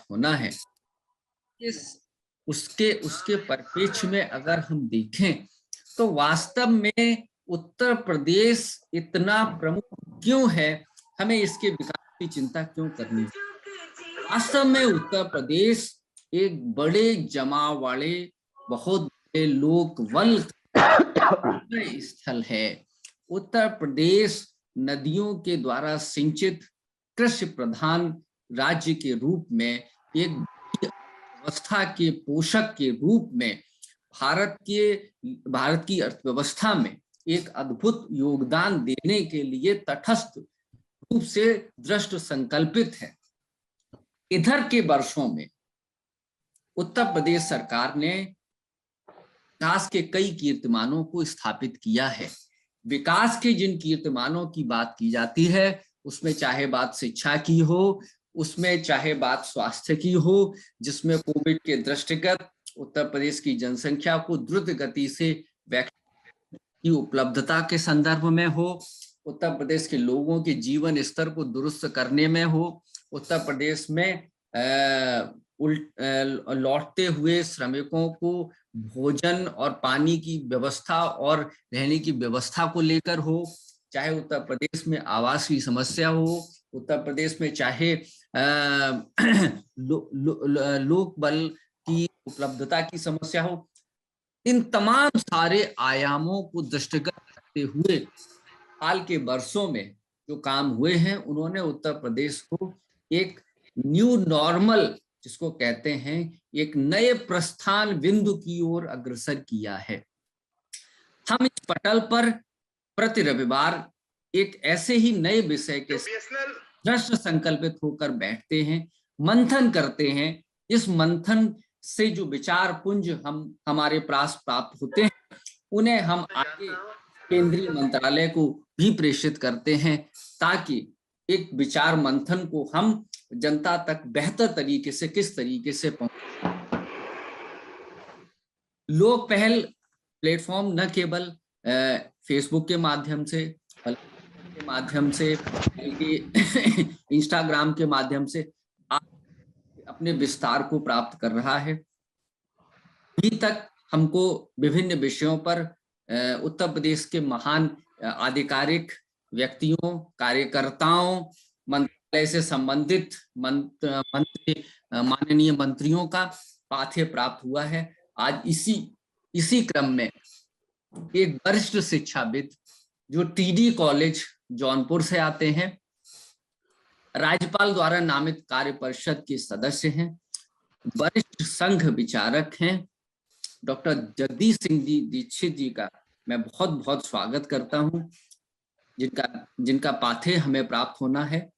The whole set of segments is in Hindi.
होना है, इस उसके उसके परिप्रेक्ष्य में अगर हम देखें तो वास्तव में उत्तर प्रदेश इतना प्रमुख क्यों है, हमें इसके विकास की चिंता क्यों करनी चाहिए। वास्तव में उत्तर प्रदेश एक बड़े जमाव वाले, बहुत बड़े लोक बल स्थल है। उत्तर प्रदेश नदियों के द्वारा सिंचित कृषि प्रधान राज्य के रूप में, एक अर्थव्यवस्था के पोषक के रूप में भारत की अर्थव्यवस्था में एक अद्भुत योगदान देने के लिए तटस्थ रूप से दृष्ट संकल्पित है। इधर के वर्षों में उत्तर प्रदेश सरकार ने विकास के कई कीर्तिमानों को स्थापित किया है। विकास के जिन कीर्तिमानों की बात की जाती है, उसमें चाहे बात शिक्षा की हो, उसमें चाहे बात स्वास्थ्य की हो, जिसमें कोविड के दृष्टिगत उत्तर प्रदेश की जनसंख्या को द्रुत गति से वैक्सीन की उपलब्धता के संदर्भ में हो, उत्तर प्रदेश के लोगों के जीवन स्तर को दुरुस्त करने में हो, उत्तर प्रदेश में लौटते हुए श्रमिकों को भोजन और पानी की व्यवस्था और रहने की व्यवस्था को लेकर हो, चाहे उत्तर प्रदेश में आवास की समस्या हो, उत्तर प्रदेश में चाहे लोक बल की उपलब्धता की समस्या हो, इन तमाम सारे आयामों को दृष्टिगत रखते हुए हाल के वर्षों में जो काम हुए हैं, उन्होंने उत्तर प्रदेश को एक न्यू नॉर्मल, जिसको कहते हैं, एक नए प्रस्थान बिंदु की ओर अग्रसर किया है। हम इस पटल पर प्रति रविवार एक ऐसे ही नए विषय के दृष्ट संकल्पित होकर बैठते हैं, मंथन करते हैं। इस मंथन से जो विचार पुंज हमारे पास प्राप्त होते हैं, उन्हें हम आगे केंद्रीय मंत्रालय को भी प्रेषित करते हैं, ताकि एक विचार मंथन को हम जनता तक बेहतर तरीके से किस तरीके से पहुंचे। लोक पहल प्लेटफॉर्म न केवल फेसबुक के माध्यम से, बल्कि इंस्टाग्राम के माध्यम से अपने विस्तार को प्राप्त कर रहा है। अभी तक हमको विभिन्न विषयों पर उत्तर प्रदेश के महान आधिकारिक व्यक्तियों, कार्यकर्ताओं, मंत्रालय से संबंधित माननीय मंत्रियों का पाथ्य प्राप्त हुआ है। आज इसी क्रम में एक वरिष्ठ शिक्षाविद जो टीडी कॉलेज जौनपुर से आते हैं, राज्यपाल द्वारा नामित कार्य परिषद के सदस्य हैं, वरिष्ठ संघ विचारक हैं, डॉक्टर जगदीश सिंह जी दीक्षित जी का मैं बहुत बहुत स्वागत करता हूं, जिनका पाथेय हमें प्राप्त होना है।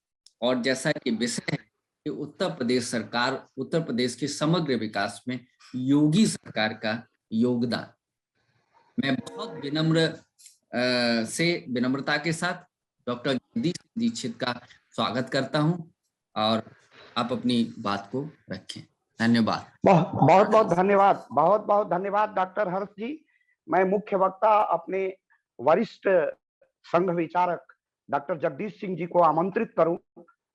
और जैसा कि विषय है कि उत्तर प्रदेश सरकार, उत्तर प्रदेश के समग्र विकास में योगी सरकार का योगदान, मैं बहुत विनम्रता के साथ डॉक्टर जगदीश दीक्षित का स्वागत करता हूं, और आप अपनी बात को रखें। धन्यवाद। बहुत बहुत धन्यवाद, बहुत बहुत धन्यवाद डॉक्टर हर्ष जी। मैं मुख्य वक्ता अपने वरिष्ठ संघ विचारक डॉक्टर जगदीश सिंह जी को आमंत्रित करूं।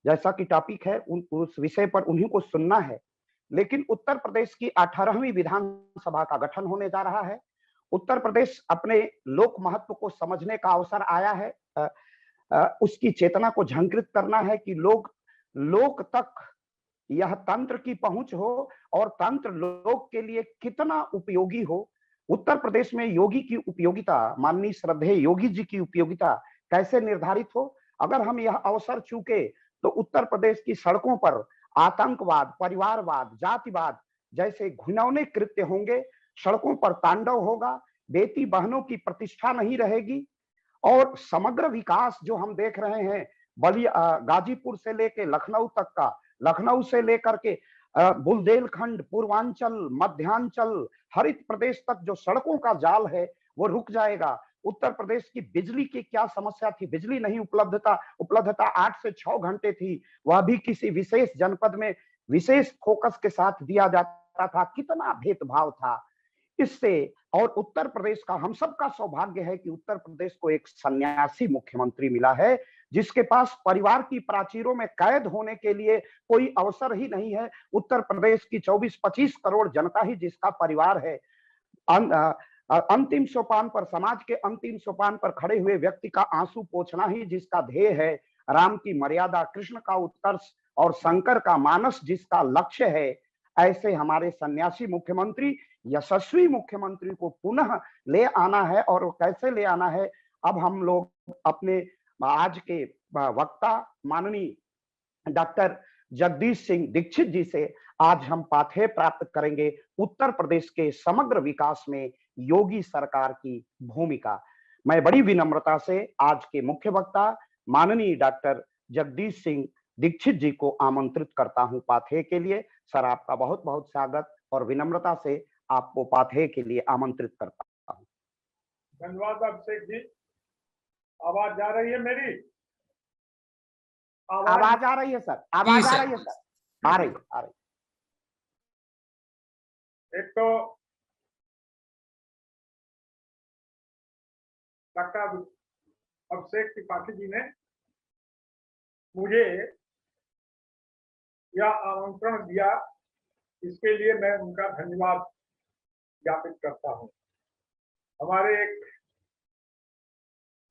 जैसा कि टॉपिक है उस विषय पर उन्हीं को सुनना है। लेकिन उत्तर प्रदेश की 18वीं विधानसभा का गठन होने जा रहा है। उत्तर प्रदेश अपने लोक महत्व को समझने का अवसर आया है। उसकी चेतना को झंकृत करना है कि लोक तक यह तंत्र की पहुंच हो और तंत्र लोक के लिए कितना उपयोगी हो। उत्तर प्रदेश में योगी की उपयोगिता, माननीय श्रद्धेय योगी जी की उपयोगिता कैसे निर्धारित हो। अगर हम यह अवसर चूके तो उत्तर प्रदेश की सड़कों पर आतंकवाद, परिवारवाद, जातिवाद जैसे घिनौने कृत्य होंगे, सड़कों पर तांडव होगा, बेटी बहनों की प्रतिष्ठा नहीं रहेगी, और समग्र विकास जो हम देख रहे हैं गाजीपुर से लेके लखनऊ तक का, लखनऊ से लेकर के बुंदेलखंड, पूर्वांचल, मध्यांचल, हरित प्रदेश तक जो सड़कों का जाल है वो रुक जाएगा। उत्तर प्रदेश की बिजली की क्या समस्या थी, बिजली नहीं उपलब्धता 8 से 6 घंटे थी, वह भी किसी विशेष जनपद में विशेष फोकस के साथ दिया जाता था। कितना भेदभाव था इससे। और उत्तर प्रदेश का हम सबका सौभाग्य है कि उत्तर प्रदेश को एक सन्यासी मुख्यमंत्री मिला है जिसके पास परिवार की प्राचीरों में कैद होने के लिए कोई अवसर ही नहीं है, उत्तर प्रदेश की 24-25 करोड़ जनता ही जिसका परिवार है, अंतिम सोपान पर, समाज के अंतिम सोपान पर खड़े हुए व्यक्ति का आंसू पोंछना ही जिसका ध्येय है, राम की मर्यादा, कृष्ण का उत्कर्ष और शंकर का मानस जिसका लक्ष्य है, ऐसे हमारे सन्यासी मुख्यमंत्री, यशस्वी मुख्यमंत्री को पुनः ले आना है। और कैसे ले आना है, अब हम लोग अपने आज के वक्ता माननीय डॉक्टर जगदीश सिंह दीक्षित जी से आज हम पाथेय प्राप्त करेंगे उत्तर प्रदेश के समग्र विकास में योगी सरकार की भूमिका। मैं बड़ी विनम्रता से आज के मुख्य वक्ता माननीय डॉक्टर जगदीश सिंह दीक्षित जी को आमंत्रित करता हूं पाथेय के लिए। सर, आपका बहुत बहुत स्वागत और विनम्रता से आपको पाथेय के लिए आमंत्रित करता हूं। धन्यवाद अभिषेक जी। आवाज जा रही है मेरी? आवाज आ रही है सर, आवाज आ रही है सर, आ रही। एक तो डॉक्टर अभिषेक त्रिपाठी जी ने मुझे यह आमंत्रण दिया, इसके लिए मैं उनका धन्यवाद ज्ञापित करता हूं। हमारे एक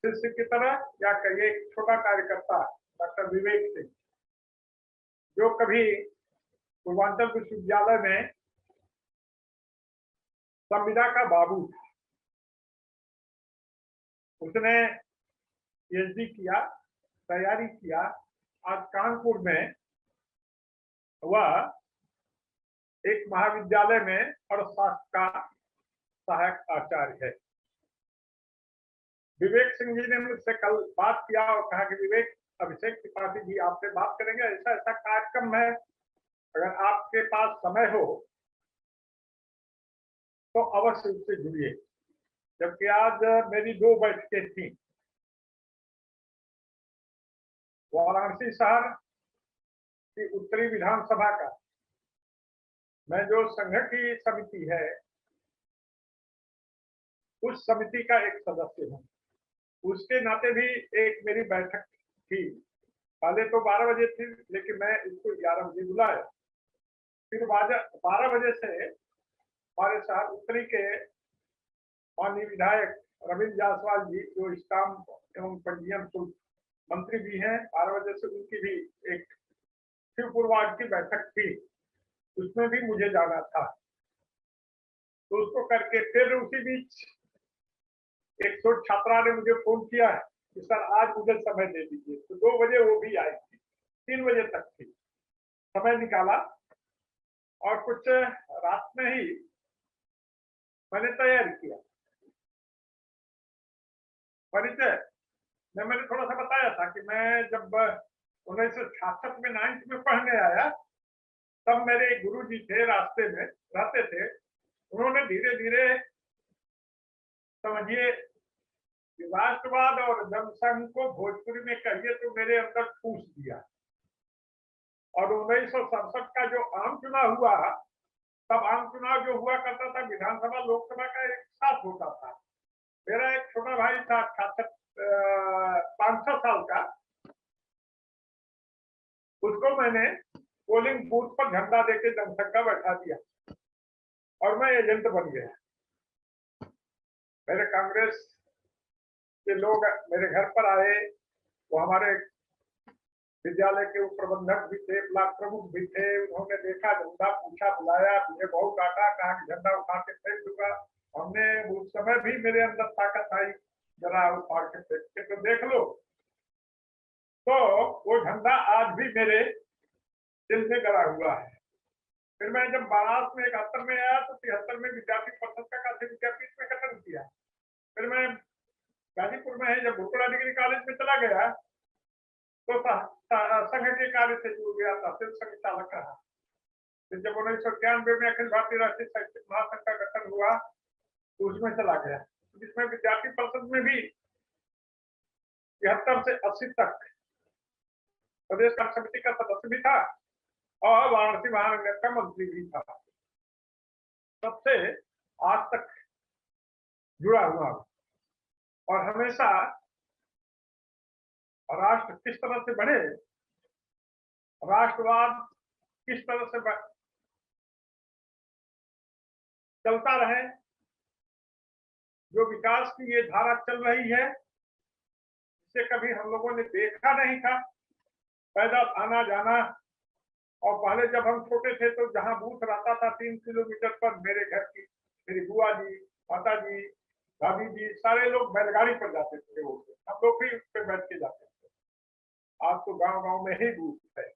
शिष्य की तरह या कहिए एक छोटा कार्यकर्ता डॉक्टर विवेक सिंह, जो कभी पूर्वांचल विश्वविद्यालय में संविदा का बाबू था, उसने पीएचडी किया, तैयारी किया। आज कानपुर में वह एक महाविद्यालय में अर्थशास्त्र का सहायक आचार्य है। विवेक सिंह जी ने मुझसे कल बात किया और कहा कि विवेक, अभिषेक त्रिपाठी जी आपसे बात करेंगे, ऐसा ऐसा कार्यक्रम है, अगर आपके पास समय हो तो अवश्य उससे जुड़िए। जबकि आज मेरी 2 बैठकें थी। वाराणसी शहर की उत्तरी विधानसभा का मैं जो संघ की समिति है, उस समिति का एक सदस्य हूँ। उसके नाते भी एक मेरी बैठक थी। पहले तो 12 बजे थी, लेकिन मैं इसको 11 बजे बुलाया। फिर 12 बजे से हमारे शहर उत्तरी के माननीय विधायक रविंद्र जायसवाल जी, जो स्टाम्प एवं पंजीयन शुल्क मंत्री भी हैं, 12 बजे से उनकी भी एक शिवपुर वार्ड की बैठक थी, उसमें भी मुझे जाना था। तो उसको करके फिर उसी बीच एक छोट छात्रा ने मुझे फोन किया है कि सर आज मुझे समय दे दीजिए, तो 2 बजे वो भी आई थी, 3 बजे तक थी। समय निकाला और कुछ रात में ही मैंने तैयारी किया। परिचय में मैंने थोड़ा सा बताया था कि मैं जब 1966 में 9th में पढ़ने आया, तब मेरे गुरु जी थे, रास्ते में रहते थे। उन्होंने धीरे धीरे समझिए राष्ट्रवाद और जनसंघ को भोजपुरी में कहिए तो मेरे अंदर ठूस दिया। और 1967 का जो आम चुनाव हुआ, तब आम चुनाव जो हुआ करता था विधानसभा लोकसभा का एक साथ होता था। मेरा एक छोटा भाई था 5-6 साल का, उसको मैंने पोलिंग बूथ पर झंडा देके जनसंघ का बैठा दिया और मैं एजेंट बन गया। मेरे कांग्रेस के लोग मेरे घर पर आए, वो हमारे विद्यालय के उप प्रबंधक भी थे, ब्लॉक प्रमुख भी थे। उन्होंने देखा झंडा, पूछा, बुलाया, मुझे बहुत डांटा, कहा कि झंडा उठा के फेंक दूंगा। हमने उस समय भी मेरे अंदर ताकत आई, जरा उठाड़ के फेंक के तो देख लो। तो वो झंडा आज भी मेरे दिल में गड़ा हुआ है। फिर मैं जब बारात में 71 में आया तो 73 में विद्यार्थी परिषद का काशी विद्यापीठ में गठन किया। फिर मैं गाजीपुर में जब भुरकुड़ा डिग्री कॉलेज में चला गया तो संघ के कार्य से जुड़ गया था, फिर संघ चालक रहा। फिर जब 1991 में अखिल भारतीय राष्ट्रीय साहित्यिक महासंघ का गठन हुआ तो उसमें चला गया, जिसमें विद्यार्थी परिषद में भी 73 से 80 तक प्रदेश कार्य समिति का सदस्य भी था और वाराणसी महानगर का मंत्री भी था। तब से आज तक जुड़ा हुआ और हमेशा राष्ट्र किस तरह से बढ़े, राष्ट्रवाद किस तरह से चलता रहे, जो विकास की ये धारा चल रही है, इसे कभी हम लोगों ने देखा नहीं था। पैदल आना जाना, और पहले जब हम छोटे थे तो जहां बूथ रहता था 3 किलोमीटर पर, मेरे घर की मेरी बुआ जी, माता जी, दादी जी, सारे लोग बैलगाड़ी पर जाते थे, वो हम लोग भी उस पर बैठ के जाते थे। आज तो गांव गांव में ही बूथ है,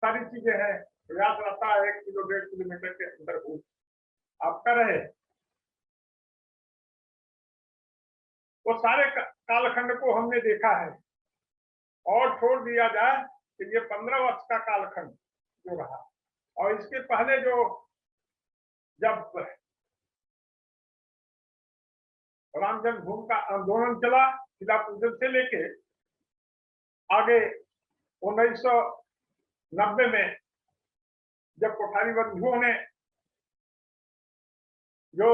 सारी चीजें हैं, याद रहता है 1 किलो 1.5 किलोमीटर के अंदर बूथ आपका रहे। वो सारे कालखंड को हमने देखा है, और छोड़ दिया जाए कि ये 15 वर्ष का कालखंड जो रहा, और इसके पहले जो जब राम जन्मभूमि का आंदोलन चला, शिला पूजन से लेके आगे 1990 में जब कोठारी बंधुओं ने जो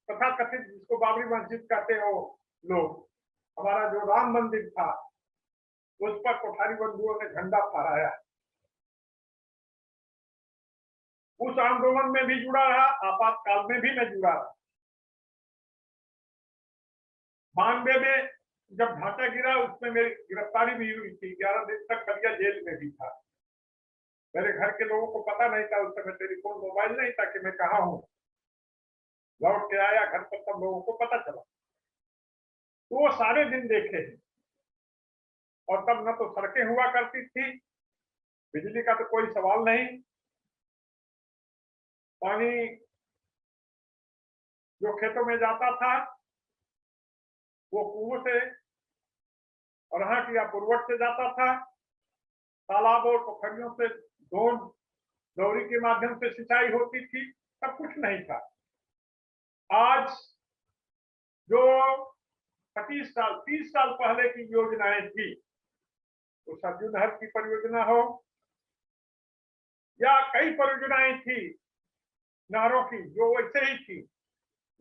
तथाकथित, जिसको बाबरी मस्जिद कहते हो लोग, हमारा जो राम मंदिर था उस पर कोठारी बंधुओं ने झंडा फहराया। उस आंदोलन में भी जुड़ा रहा, आपातकाल में भी मैं जुड़ा रहा। 92 में जब ढांचा गिरा, उसमें मेरी गिरफ्तारी भी हुई थी, 11 दिन तक बलिया जेल में भी था। मेरे घर के लोगों को पता नहीं था, उस समय टेलीफोन मोबाइल नहीं था कि मैं कहाँ हूँ। लौट के आया घर पर, तब लोगों को पता चला। तो वो सारे दिन देखे हैं, और तब न तो सड़कें हुआ करती थी, बिजली का तो कोई सवाल नहीं, पानी जो खेतों में जाता था वो कुओं से और हट या पुरवट से जाता था, तालाब और पोखरियों से दौरी के माध्यम से सिंचाई होती थी, सब कुछ नहीं था। आज जो 25 साल 30 साल पहले की योजनाएं थी, तो सरयू नहर की परियोजना हो या कई परियोजनाएं थी नहरों की जो वैसे ही थी,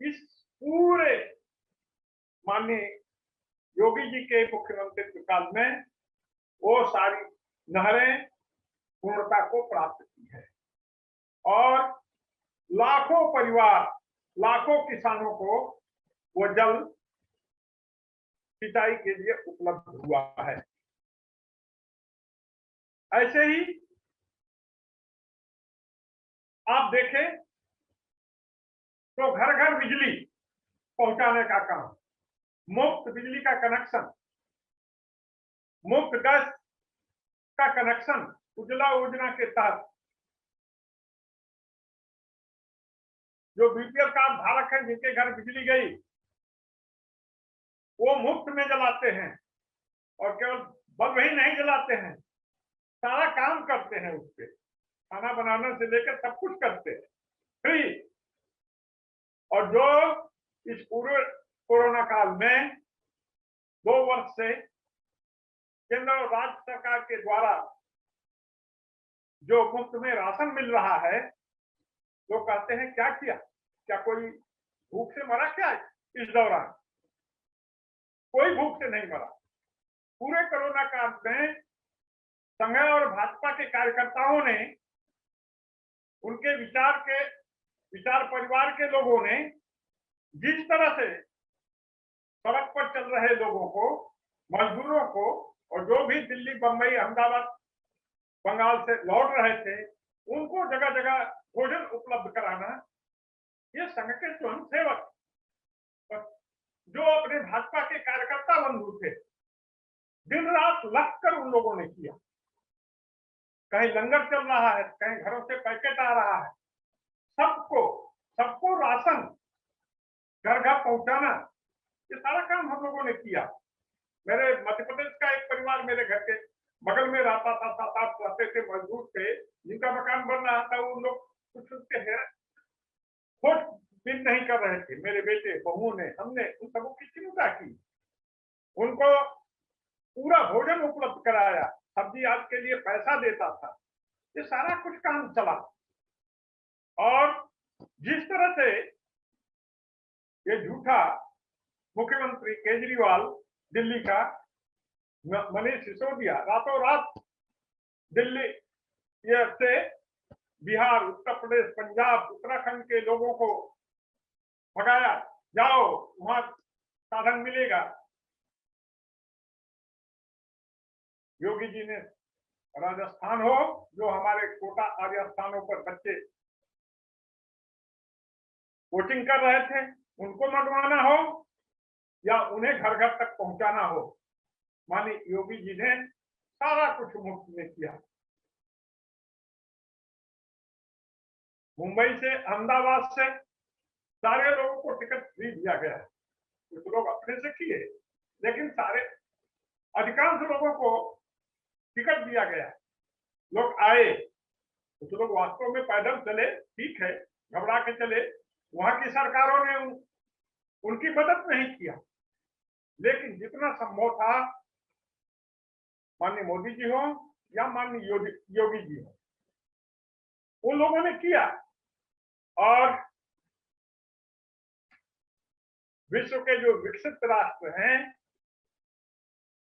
इस पूरे माननीय योगी जी के मुख्यमंत्री काल में वो सारी नहरें पूर्णता को प्राप्त की है, और लाखों परिवार, लाखों किसानों को वो जल सिंचाई के लिए उपलब्ध हुआ है। ऐसे ही आप देखें तो घर घर बिजली पहुंचाने का काम, मुफ्त बिजली का कनेक्शन, मुफ्त गैस का कनेक्शन उज्ज्वला योजना के तहत जो बीपीएल कार्ड धारक हैं, जिनके घर बिजली गई, वो मुफ्त में जलाते हैं, और केवल बल्ब ही नहीं जलाते हैं, सारा काम करते हैं, उस पर खाना बनाने से लेकर सब कुछ करते हैं फ्री। और जो इस पूरे कोरोना काल में 2 वर्ष से केंद्र और राज्य सरकार के द्वारा जो मुफ्त में राशन मिल रहा है, लोग कहते हैं क्या किया, क्या कोई भूख से मरा क्या इस दौरान? कोई भूख से नहीं मरा। पूरे कोरोना काल में संघ और भाजपा के कार्यकर्ताओं ने, उनके विचार परिवार के लोगों ने जिस तरह से सड़क पर चल रहे लोगों को, मजदूरों को, और जो भी दिल्ली, बंबई, अहमदाबाद, बंगाल से लौट रहे थे, उनको जगह जगह भोजन उपलब्ध कराना, ये संघ के स्वयं सेवक जो अपने भाजपा के कार्यकर्ता बंधु थे, दिन रात लग कर उन लोगों ने किया। कहीं लंगर चल रहा है, कहीं घरों से पैकेट आ रहा है, सबको राशन घर घर पहुंचाना, ये सारा काम हम लोगों ने किया। मेरे मध्य प्रदेश का एक परिवार मेरे घर के बगल में रहता था, 7-8 रहते थे, मजदूर थे, जिनका मकान बन रहा था, उन लोग कुछ उसके खोज भी नहीं कर रहे थे। मेरे बेटे बहुओं ने, हमने उन सबों की चिंता की, उनको पूरा भोजन उपलब्ध कराया, सब्जी आज के लिए पैसा देता था, ये सारा कुछ काम चला। और जिस तरह से ये झूठा मुख्यमंत्री केजरीवाल दिल्ली का मनीष सिसोदिया रातों रात दिल्ली ये से बिहार, उत्तर प्रदेश, पंजाब, उत्तराखंड के लोगों को भगाया, जाओ वहां साधन मिलेगा। योगी जी ने राजस्थान हो, जो हमारे कोटा आर्य स्थानों पर बच्चे कोचिंग कर रहे थे, उनको मंगवाना हो या उन्हें घर घर तक पहुंचाना हो, माननीय योगी जी ने सारा कुछ मुफ्त में किया। मुंबई से, अहमदाबाद से सारे लोगों को टिकट फ्री दिया गया। कुछ लोग अपने से किए, लेकिन सारे अधिकांश लोगों को टिकट दिया गया। लोग आए, कुछ लोग वास्तव में पैदल चले, ठीक है, घबरा के चले, वहां की सरकारों ने उनकी मदद नहीं किया, लेकिन जितना संभव था, माननीय मोदी जी हो या माननीय योगी जी हो, उन लोगों ने किया। और विश्व के जो विकसित राष्ट्र हैं,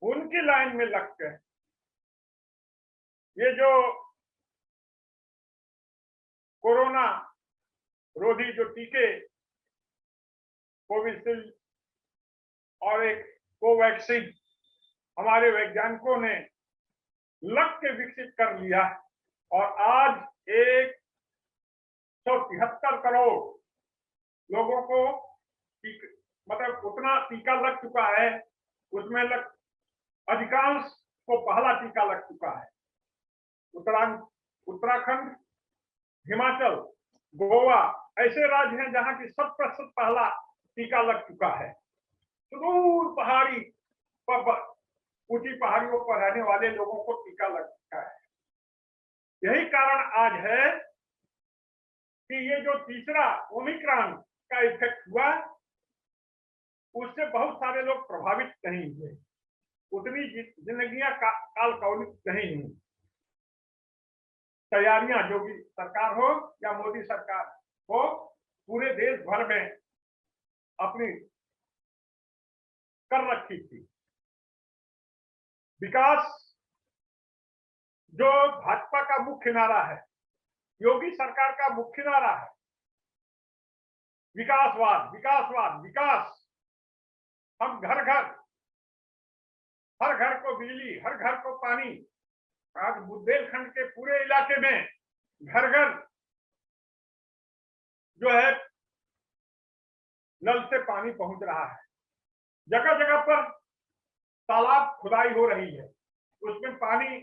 उनकी लाइन में लग गए। ये जो कोरोना रोधी जो टीके कोविशील्ड और एक कोवैक्सीन हमारे वैज्ञानिकों ने लग के विकसित कर लिया, और आज 173 करोड़ लोगों को मतलब उतना टीका लग चुका है। उसमें अधिकांश को पहला टीका लग चुका है। उत्तराखंड, हिमाचल, गोवा ऐसे राज्य हैं जहां की 100% पहला टीका लग चुका है। सुदूर पहाड़ी पर, ऊंची पहाड़ियों पर रहने वाले लोगों को टीका लग चुका है। यही कारण आज है कि ये जो तीसरा ओमिक्रॉन का इफेक्ट हुआ, उससे बहुत सारे लोग प्रभावित नहीं हुए, उतनी जिंदगियां कालकौलिक नहीं हुई। तैयारियां योगी सरकार हो या मोदी सरकार हो, पूरे देश भर में अपनी कर रखी थी। विकास जो भाजपा का मुख्य नारा है, योगी सरकार का मुख्य नारा है, विकासवाद, विकासवाद, विकास। हम घर घर, हर घर को बिजली, हर घर को पानी। आज बुंदेलखंड के पूरे इलाके में घर घर जो है नल से पानी पहुंच रहा है। जगह जगह पर तालाब खुदाई हो रही है, उसमें पानी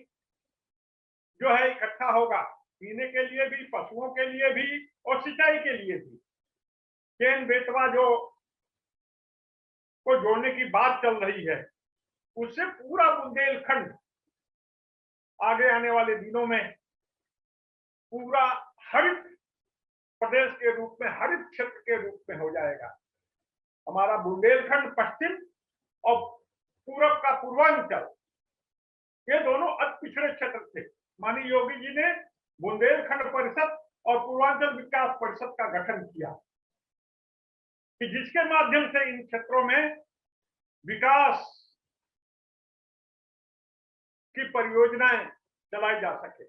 जो है इकट्ठा होगा, पीने के लिए भी, पशुओं के लिए भी और सिंचाई के लिए भी। केन बेतवा जो को जोड़ने की बात चल रही है, उससे पूरा बुंदेलखंड आगे आने वाले दिनों में पूरा हरित प्रदेश के रूप में, हरित क्षेत्र के रूप में हो जाएगा। हमारा बुंदेलखंड पश्चिम और पूरब का पूर्वांचल, ये दोनों अति पिछड़े क्षेत्र थे। माननीय योगी जी ने बुंदेलखंड परिषद और पूर्वांचल विकास परिषद का गठन किया, कि जिसके माध्यम से इन क्षेत्रों में विकास की परियोजनाएं चलाई जा सके।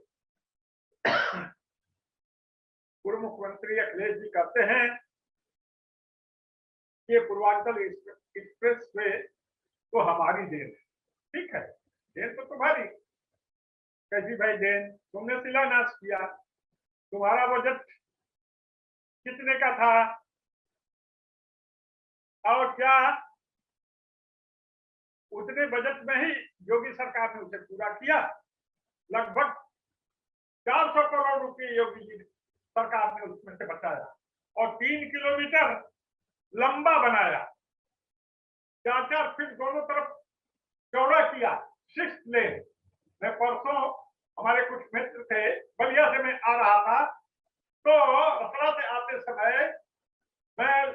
पूर्व मुख्यमंत्री अखिलेश जी कहते हैं कि पूर्वांचल एक्सप्रेस वे तो हमारी देन है। ठीक है, देन तो तुम्हारी। कैसी भाई देन? तुमने शिलान्यास किया, तुम्हारा बजट कितने का था, और क्या उतने बजट में ही योगी सरकार ने उसे पूरा किया? लगभग 400 करोड़ रुपए योगी जी सरकार ने उसमें से बचाया, और 3 किलोमीटर लंबा बनाया, 4-4 फीट दोनों तरफ चौड़ा किया, 6 लेन। मैं परसों, हमारे कुछ मित्र थे, बलिया से मैं आ रहा था, तो रसड़ा से आते समय मैं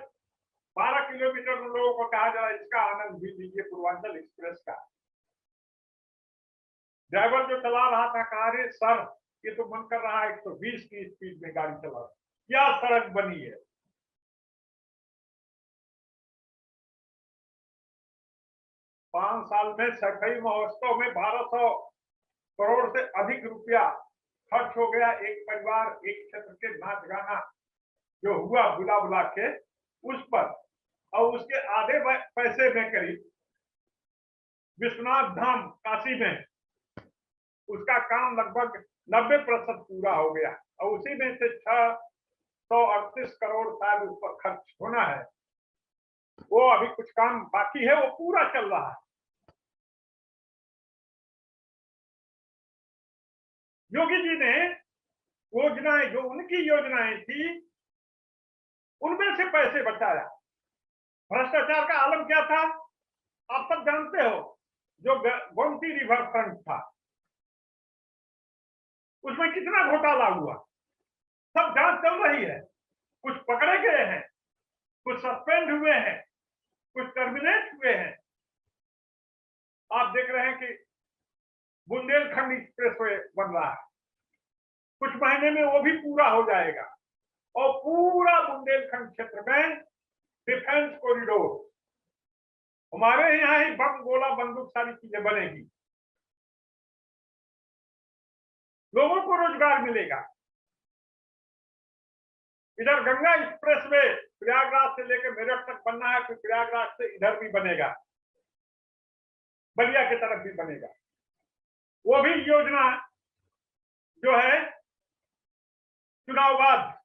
12 किलोमीटर लोगों को कहा जा रहा है, इसका आनंद भी लीजिए पूर्वांचल एक्सप्रेस का। ड्राइवर जो चला रहा था कहा, अरे सर, ये तो मन कर रहा है 120 की स्पीड में गाड़ी चला, क्या सड़क बनी है। 5 साल में सफाई महोत्सव में 1200 करोड़ से अधिक रुपया खर्च हो गया। एक परिवार एक क्षेत्र के नाच गाना जो हुआ बुला बुला के उस पर, और उसके आधे पैसे में करीब विश्वनाथ धाम काशी में उसका काम लगभग 90% पूरा हो गया, और उसी में से 638 करोड़ शायद उस पर खर्च होना है। वो अभी कुछ काम बाकी है, वो पूरा चल रहा है। योगी जी ने योजनाएं, जो उनकी योजनाएं थी, उनमें से पैसे बचाया। भ्रष्टाचार का आलम क्या था आप सब जानते हो। जो गोमती रिवर फ्रंट था, उसमें कितना घोटाला हुआ, सब जांच चल रही है। कुछ पकड़े गए हैं, कुछ सस्पेंड हुए हैं, कुछ टर्मिनेट हुए हैं। आप देख रहे हैं कि बुंदेलखंड एक्सप्रेसवे बन रहा है, कुछ महीने में वो भी पूरा हो जाएगा, और पूरा बुंदेलखंड क्षेत्र में डिफेंस कॉरिडोर, हमारे यहाँ ही बम गोला बंदूक सारी चीजें बनेगी, लोगों को रोजगार मिलेगा। इधर गंगा एक्सप्रेसवे प्रयागराज से लेकर मेरठ तक बनना है, फिर प्रयागराज से इधर भी बनेगा, बलिया की तरफ भी बनेगा। वो भी योजना जो है चुनाव बाद,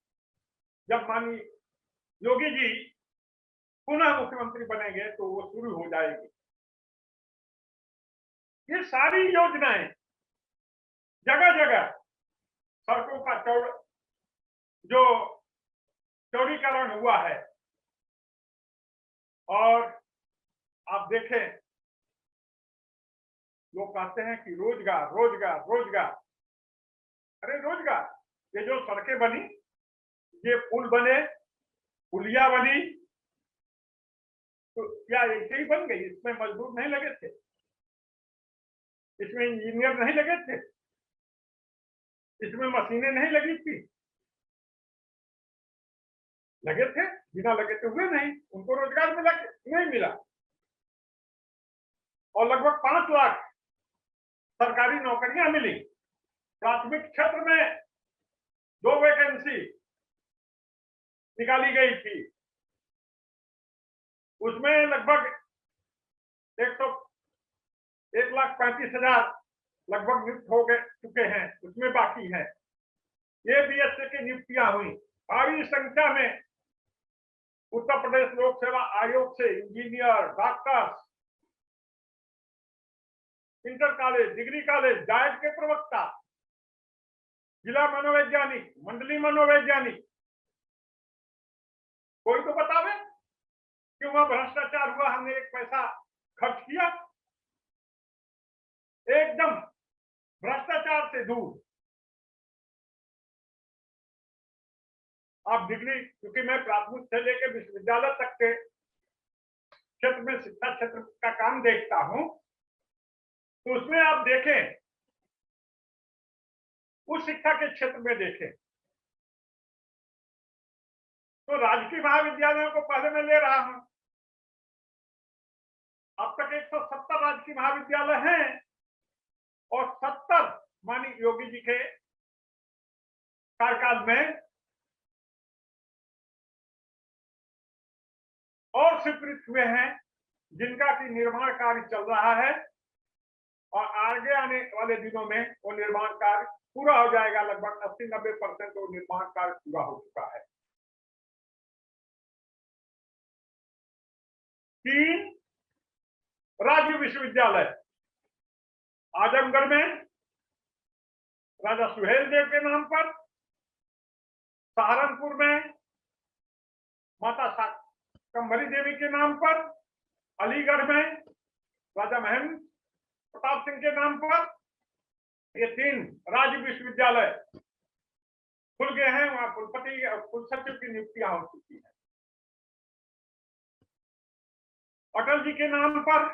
जब माननीय योगी जी पुनः मुख्यमंत्री बनेंगे तो वो शुरू हो जाएगी। ये सारी योजनाएं जगह जगह सड़कों का जो चौड़ीकरण हुआ है, और आप देखें लोग कहते हैं कि रोजगार रोजगार रोजगार। अरे रोजगार, ये जो सड़कें बनी, ये पुल बने, पुलिया बनी, तो क्या ऐसे ही बन गई? इसमें मजदूर नहीं लगे थे, इसमें इंजीनियर नहीं लगे थे, इसमें मशीनें नहीं लगी थी? लगे थे, बिना लगे तो हुए नहीं। उनको रोजगार मिला नहीं मिला? और लगभग 5 लाख सरकारी नौकरियां मिली। प्राथमिक क्षेत्र में 2 वैकेंसी निकाली गई थी, उसमें लगभग 1,35,000 लगभग नियुक्त हो गए चुके हैं, उसमें बाकी है। ये बीएसए की नियुक्तियां हुई। भारी संख्या में उत्तर प्रदेश लोक सेवा आयोग से engineer, doctors, inter college, degree college, diet के प्रवक्ता, जिला मनोवैज्ञानिक, मंडली मनोवैज्ञानिक, कोई तो बतावे कि वहां भ्रष्टाचार हुआ, हमने एक पैसा खर्च किया? एकदम भ्रष्टाचार से दूर। आप डिग्री, क्योंकि मैं प्राथमिक से लेकर विश्वविद्यालय तक के क्षेत्र में शिक्षा क्षेत्र का काम देखता हूं, तो उसमें आप देखें, उस शिक्षा के क्षेत्र में देखें तो राजकीय महाविद्यालयों को पहले मैं ले रहा हूं। अब तक 170 राजकीय महाविद्यालय हैं, और 70 माननीय योगी जी के कार्यकाल में और स्वीकृत हुए हैं, जिनका की निर्माण कार्य चल रहा है, और आगे आने वाले दिनों में वो निर्माण कार्य पूरा हो जाएगा। लगभग 80-90% वो निर्माण कार्य पूरा हो चुका है। 3 राज्य विश्वविद्यालय, आजमगढ़ में राजा सुहेल देव के नाम पर, सहारनपुर में माता शाकंभरी देवी के नाम पर, अलीगढ़ में राजा महेंद्र प्रताप सिंह के नाम पर। ये 3 राज्य विश्वविद्यालय खुल गए हैं, वहां कुलपति और कुलसचिव की नियुक्तियां हो चुकी है। अटल जी के नाम पर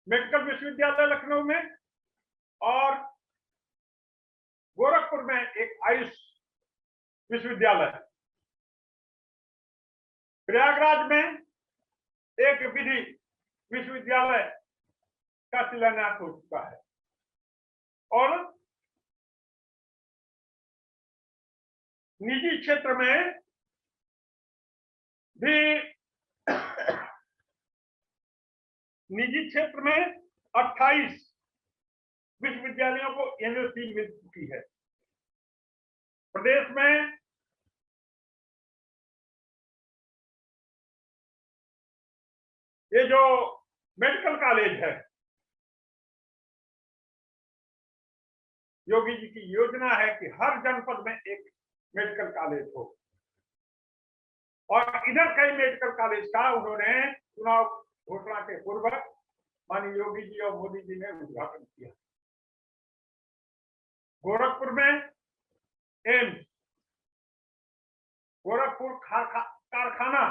मेडिकल विश्वविद्यालय लखनऊ में, और गोरखपुर में एक आयुष विश्वविद्यालय, प्रयागराज में एक विधि विश्वविद्यालय का शिलान्यास हो चुका है और निजी क्षेत्र में भी निजी क्षेत्र में 28 विश्वविद्यालयों को यूनिवर्सिटी मिल चुकी है। प्रदेश में ये जो मेडिकल कॉलेज है, योगी जी की योजना है कि हर जनपद में एक मेडिकल कॉलेज हो और इधर कई मेडिकल कॉलेज का उन्होंने चुनाव घोषणा के पूर्व माननीय योगी जी और मोदी जी ने उद्घाटन किया। गोरखपुर में एम्स, गोरखपुर कारखाना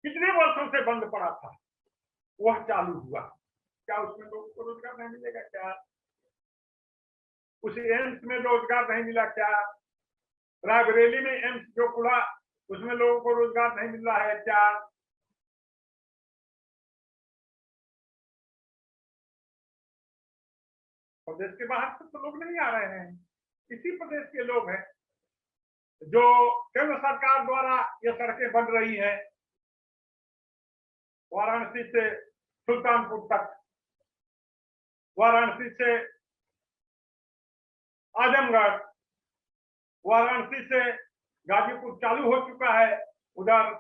कितने वर्षों से बंद पड़ा था, वह चालू हुआ। क्या उसमें लोगों को रोजगार नहीं मिलेगा क्या? उस एम्स में रोजगार नहीं मिला क्या? रायबरेली में एम्स जो खुला उसमें लोगों को रोजगार नहीं मिल रहा है क्या? प्रदेश के बाहर से तो लोग नहीं आ रहे हैं, इसी प्रदेश के लोग हैं। जो केंद्र सरकार द्वारा ये सड़कें बन रही हैं, वाराणसी से सुल्तानपुर तक, वाराणसी से आजमगढ़, वाराणसी से गाजीपुर चालू हो चुका है, उधर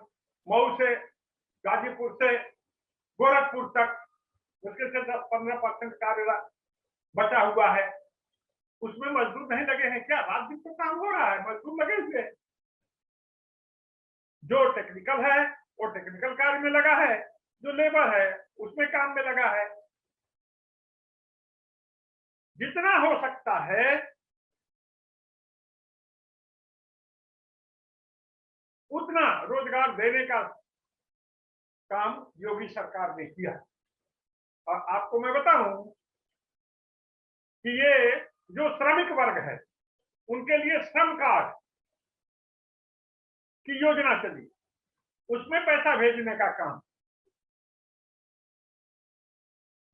मऊ से गाजीपुर से गोरखपुर तक मुश्किल से 10-15% कार्य बचा हुआ है। उसमें मजदूर नहीं लगे हैं क्या? रात दिन तो काम हो रहा है, मजदूर लगे हुए। जो टेक्निकल है वो टेक्निकल कार्य में लगा है, जो लेबर है उसमें काम में लगा है। जितना हो सकता है उतना रोजगार देने का काम योगी सरकार ने किया। और आपको मैं बताऊं कि ये जो श्रमिक वर्ग है उनके लिए श्रम कार्ड की योजना चली, उसमें पैसा भेजने का काम।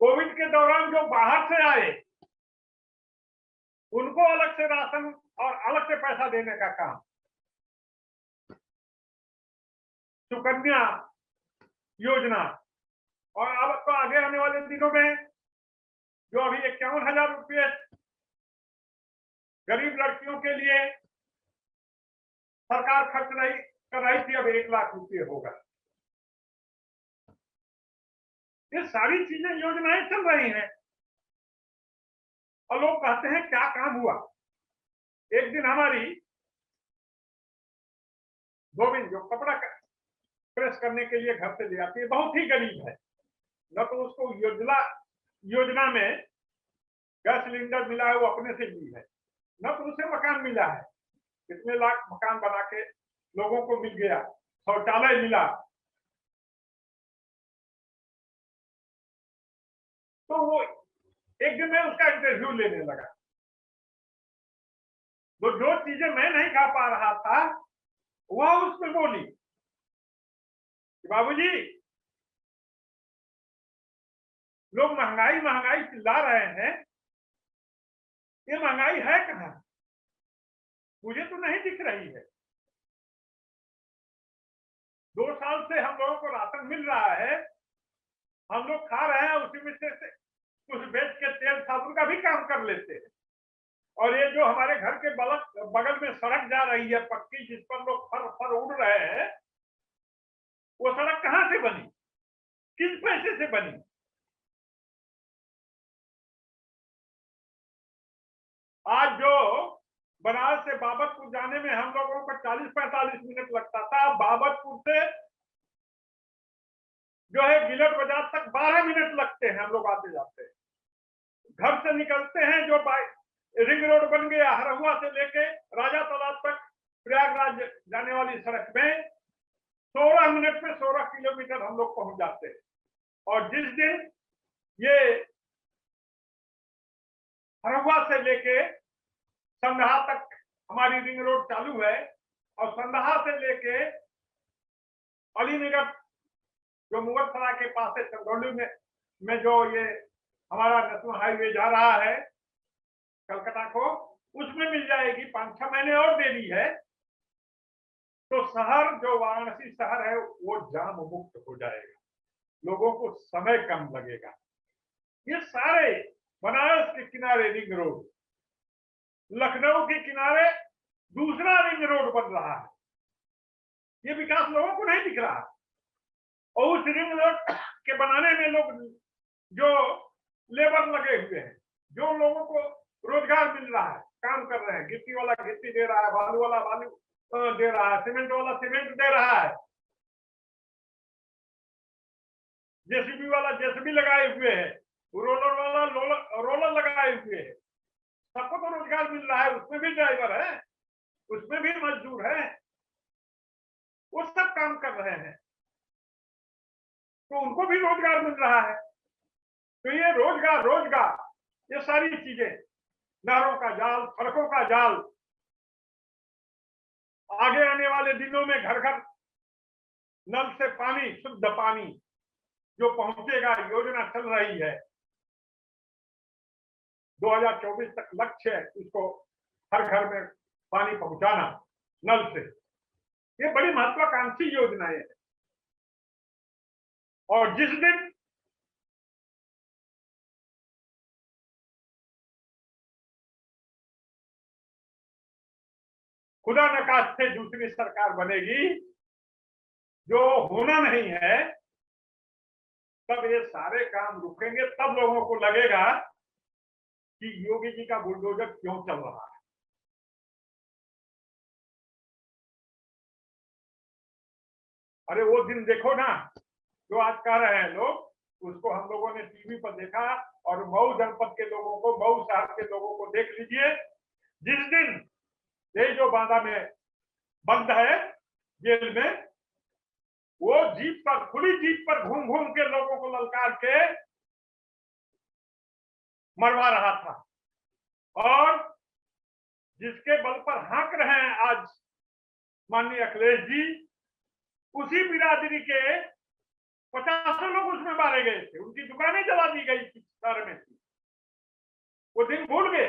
कोविड के दौरान जो बाहर से आए उनको अलग से राशन और अलग से पैसा देने का काम। सुकन्या योजना, और अब तो आगे आने वाले दिनों में जो अभी 51,000 रुपये गरीब लड़कियों के लिए सरकार खर्च कर रही थी, अब 1 लाख रुपये होगा। ये सारी चीजें योजनाएं चल रही हैं और लोग कहते हैं क्या काम हुआ। एक दिन हमारी गोविंद जो कपड़ा प्रेस करने के लिए घर से ले आती है, बहुत ही गरीब है, न तो उसको योजना में गैस सिलेंडर मिला है, वो अपने से ली है, न तो उसे मकान मिला है। कितने लाख मकान बना के लोगों को मिल गया, शौचालय मिला, तो वो एक दिन में उसका इंटरव्यू लेने लगा। तो जो चीजें मैं नहीं खा पा रहा था वह उसमें बोली कि बाबूजी लोग महंगाई महंगाई चिल्ला रहे हैं, ये महंगाई है कहां? मुझे तो नहीं दिख रही है। 2 साल से हम लोगों को राशन मिल रहा है, हम लोग खा रहे हैं, उसी में से कुछ बेच के तेल साबुन का भी काम कर लेते हैं। और ये जो हमारे घर के बगल में सड़क जा रही है पक्की, जिस पर लोग फर फर उड़ रहे हैं, वो सड़क कहां से बनी, किस पैसे से बनी? आज जो बनारस से बाबतपुर जाने में हम लोगों को 40-45 मिनट लगता था, बाबतपुर से जो है गिलट बाजार तक 12 मिनट लगते हैं हम लोग आते जाते। घर से निकलते हैं, जो रिंग रोड बन गया हरहुआ से लेके राजा तालाब तक प्रयागराज जाने वाली सड़क में 16 मिनट में 16 किलोमीटर हम लोग पहुंच जाते हैं। और जिस दिन ये हरहुआ से लेके संदहा तक हमारी रिंग रोड चालू है और संदहा से लेके अलीनगर जो मुगलसराय के पास है चंदौली में जो ये हमारा नेशनल हाईवे जा रहा है कलकत्ता को, उसमें मिल जाएगी। 5-6 महीने और देरी है तो शहर जो वाराणसी शहर है वो जाम मुक्त हो जाएगा, लोगों को समय कम लगेगा। ये सारे बनारस के किनारे रिंग रोड, लखनऊ के किनारे दूसरा रिंग रोड बन रहा है, ये विकास लोगों को नहीं दिख रहा। और उस रिंग रोड के बनाने में लोग जो लेबर लगे हुए हैं, जो लोगों को रोजगार मिल रहा है, काम कर रहे हैं, गिट्टी वाला गिट्टी दे रहा है, बालू वाला बालू दे रहा है, सीमेंट वाला सीमेंट दे रहा है, जेसीबी वाला जेसीबी लगाए हुए है, रोलर वाला रोलर लगाए हुए है, सबको तो रोजगार मिल रहा है। उसमें भी ड्राइवर है, उसमें भी मजदूर है, वो सब काम कर रहे हैं तो उनको भी रोजगार मिल रहा है। तो ये रोजगार ये सारी चीजें, नहरों का जाल, सड़कों का जाल, आगे आने वाले दिनों में घर घर नल से पानी, शुद्ध पानी जो पहुंचेगा, योजना चल रही है। 2024 तक लक्ष्य है उसको हर घर में पानी पहुंचाना नल से। ये बड़ी महत्वाकांक्षी योजनाएं हैं। और जिस दिन खुदा न खास्ते दूसरी सरकार बनेगी जो होना नहीं है, तब ये सारे काम रुकेंगे, तब लोगों को लगेगा कि योगी जी का बुलडोजर क्यों चल रहा है। अरे वो दिन देखो ना जो आज कह रहे हैं लोग, उसको हम लोगों ने टीवी पर देखा। और मऊ जनपद के लोगों को, मऊ शहर के लोगों को देख लीजिए, जिस दिन ये जो बांदा में बंद है जेल में, वो जीप पर, खुली जीप पर घूम घूम के लोगों को ललकार के मरवा रहा था। और जिसके बल पर हाँक रहे हैं आज माननीय अखिलेश जी, उसी बिरादरी के 50 लोग उसमें मारे गए थे, उनकी दुकानें जला दी गई थी शहर में थी। वो दिन भूल गए।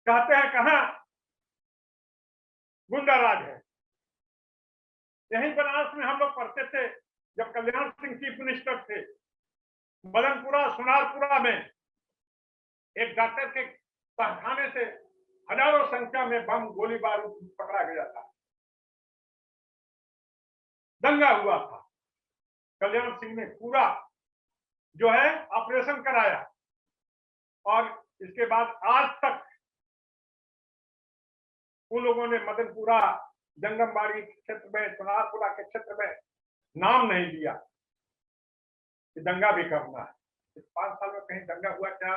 कहते हैं कहां गुंडा राज है। यहीं बनारस में हम लोग पढ़ते थे जब कल्याण सिंह चीफ मिनिस्टर थे, मदनपुरा सुनारपुरा में एक डॉक्टर के तहखाने से हजारों संख्या में बम गोली बारूद पकड़ा गया था, दंगा हुआ था। कल्याण सिंह ने पूरा जो है ऑपरेशन कराया और इसके बाद आज तक उन लोगों ने मदनपुरा, जंगमबाड़ी के क्षेत्र में, सुनारपुरा के क्षेत्र में नाम नहीं लिया कि दंगा भी करना है। इस 5 साल में कहीं दंगा हुआ क्या?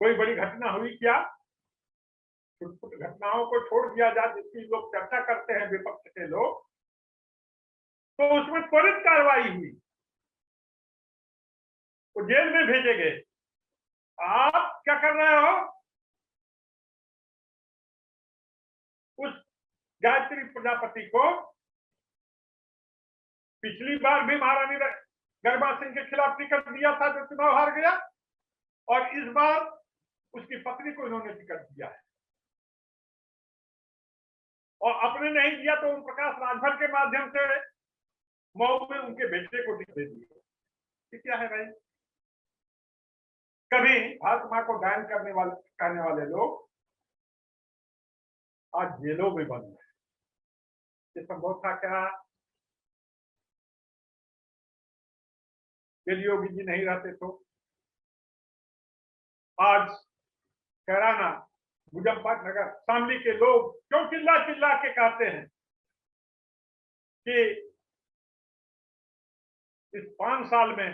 कोई बड़ी घटना हुई क्या? छुटपुट घटनाओं को छोड़ दिया जाए जिसकी लोग चर्चा करते हैं विपक्ष के लोग, तो उसमें त्वरित कार्रवाई हुई, वो जेल में भेजे गए। आप क्या कर रहे हो? उस गायत्री प्रजापति को पिछली बार भी महारानी गर्भा सिंह के खिलाफ टिकट दिया था जो चुनाव हार गया, और इस बार उसकी पत्नी को इन्होंने टिकट दिया है। और अपने नहीं दिया तो ओम प्रकाश राजभर के माध्यम से मऊ में उनके बेटे को टिकट दे दिया। क्या है भाई? कभी भारत मां को गायन करने वाले लोग आज जेलों में बंद है। ये संभव था क्या? यदि योगी जी नहीं रहते तो आज कैराना, मुजफ्फरनगर, शामली के लोग क्यों चिल्ला चिल्ला के कहते हैं कि इस 5 साल में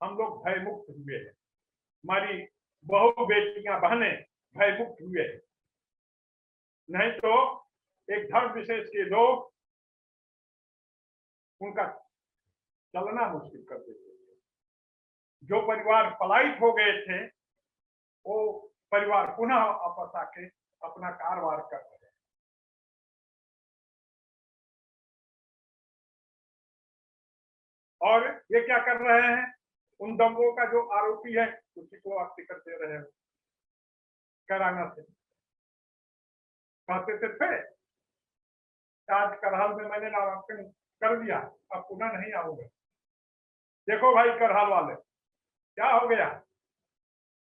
हम लोग भयमुक्त हुए हैं, हमारी बहू बेटियां बहनें भयमुक्त हुए हैं। नहीं तो एक धर्म विशेष के लोग उनका चलना मुश्किल कर देते थे। जो परिवार पलायित हो गए थे वो परिवार पुनः वापस आके अपना कारोबार कर रहे हैं। और ये क्या कर रहे हैं, उन दंगों का जो आरोपी है उसी को आप टिकट दे रहे हो कराना से। कहते थे आज करहाल में मैंने नामांकन कर दिया, अब पुनः नहीं आऊंगा। देखो भाई करहाल वाले क्या हो गया,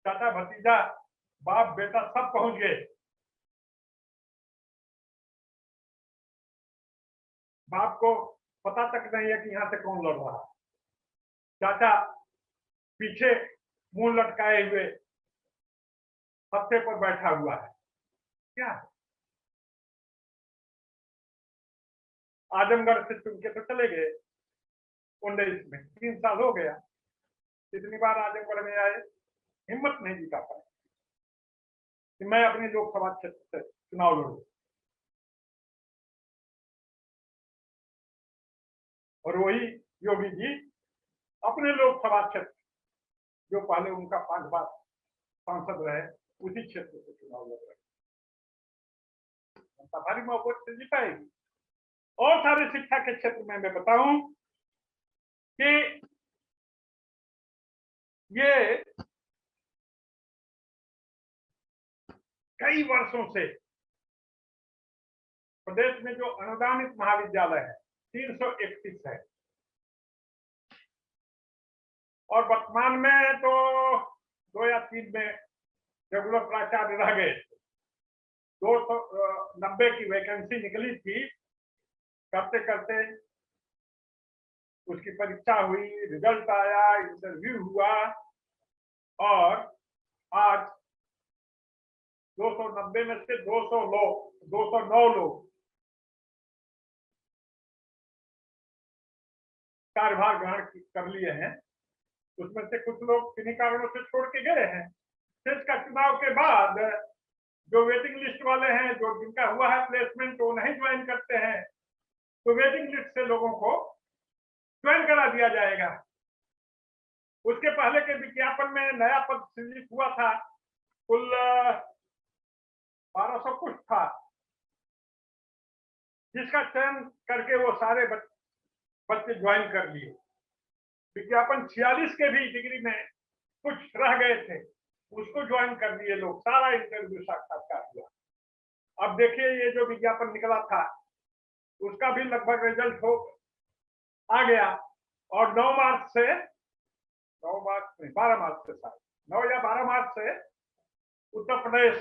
चाचा भतीजा बाप बेटा सब पहुंच गए। बाप को पता तक नहीं है कि यहाँ से कौन लड़ रहा है। चाचा पीछे मुंह लटकाए हुए हत्थे पर बैठा हुआ है। क्या आजमगढ़ से चुन के तो चले गए 19 में, 3 साल हो गया। कितनी बार आजमगढ़ में आए, हिम्मत नहीं जुटा पाए कि मैं अपने लोकसभा क्षेत्र से चुनाव लड़ूं। और वही योगी जी अपने लोकसभा क्षेत्र, जो पहले उनका 5 बार सांसद रहे, उसी क्षेत्र से चुनाव लड़ रहे। जनता भारी बहुमत से जीताएगी। और सारे शिक्षा के क्षेत्र में मैं बताऊं कि ये कई वर्षों से प्रदेश में जो अनुदानित महाविद्यालय है 331 है, और वर्तमान में तो 2 या 3 में रेगुलर प्राचार्य रह गए। 290 की वैकेंसी निकली थी, करते करते उसकी परीक्षा हुई, रिजल्ट आया, इंटरव्यू हुआ, और आज 290 में से 209 लोग कार्यभार ग्रहण कर लिए हैं। उसमें से कुछ लोग किन्हीं कारणों से छोड़ के गए हैं। फिर का चुनाव के बाद जो वेटिंग लिस्ट वाले हैं, जो जिनका हुआ है प्लेसमेंट, वो नहीं ज्वाइन करते हैं, तो वेटिंग लिस्ट से लोगों को ज्वाइन करा दिया जाएगा। उसके पहले के विज्ञापन में नया पद सृजित हुआ था, कुल 1200 कुछ था, जिसका चयन करके वो सारे बच्चे ज्वाइन कर लिए। विज्ञापन 46 के भी डिग्री में कुछ रह गए थे, उसको ज्वाइन कर दिए लोग, सारा इंटरव्यू साक्षात्कार हुआ। अब देखिए ये जो विज्ञापन निकला था उसका भी लगभग रिजल्ट आ गया, और 12 मार्च से शायद 9 या 12 मार्च से उत्तर प्रदेश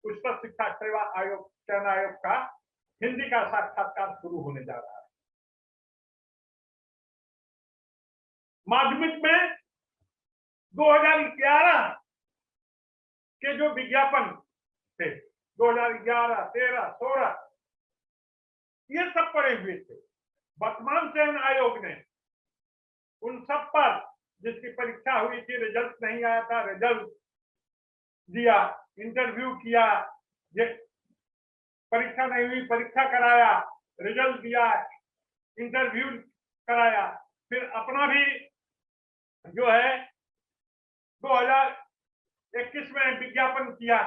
उच्चतर शिक्षा सेवा आयोग, चयन आयोग का हिंदी का साक्षात्कार शुरू होने जा रहा है। माध्यमिक में 2011 के जो विज्ञापन थे, 2011, 13, 16, ये सब पड़े हुए थे। वर्तमान चयन आयोग ने उन सब पर, जिसकी परीक्षा हुई थी, रिजल्ट नहीं आया था, रिजल्ट दिया, इंटरव्यू किया, ये परीक्षा नहीं हुई, परीक्षा कराया, रिजल्ट दिया, इंटरव्यू कराया, फिर अपना भी जो है 2021 में विज्ञापन किया,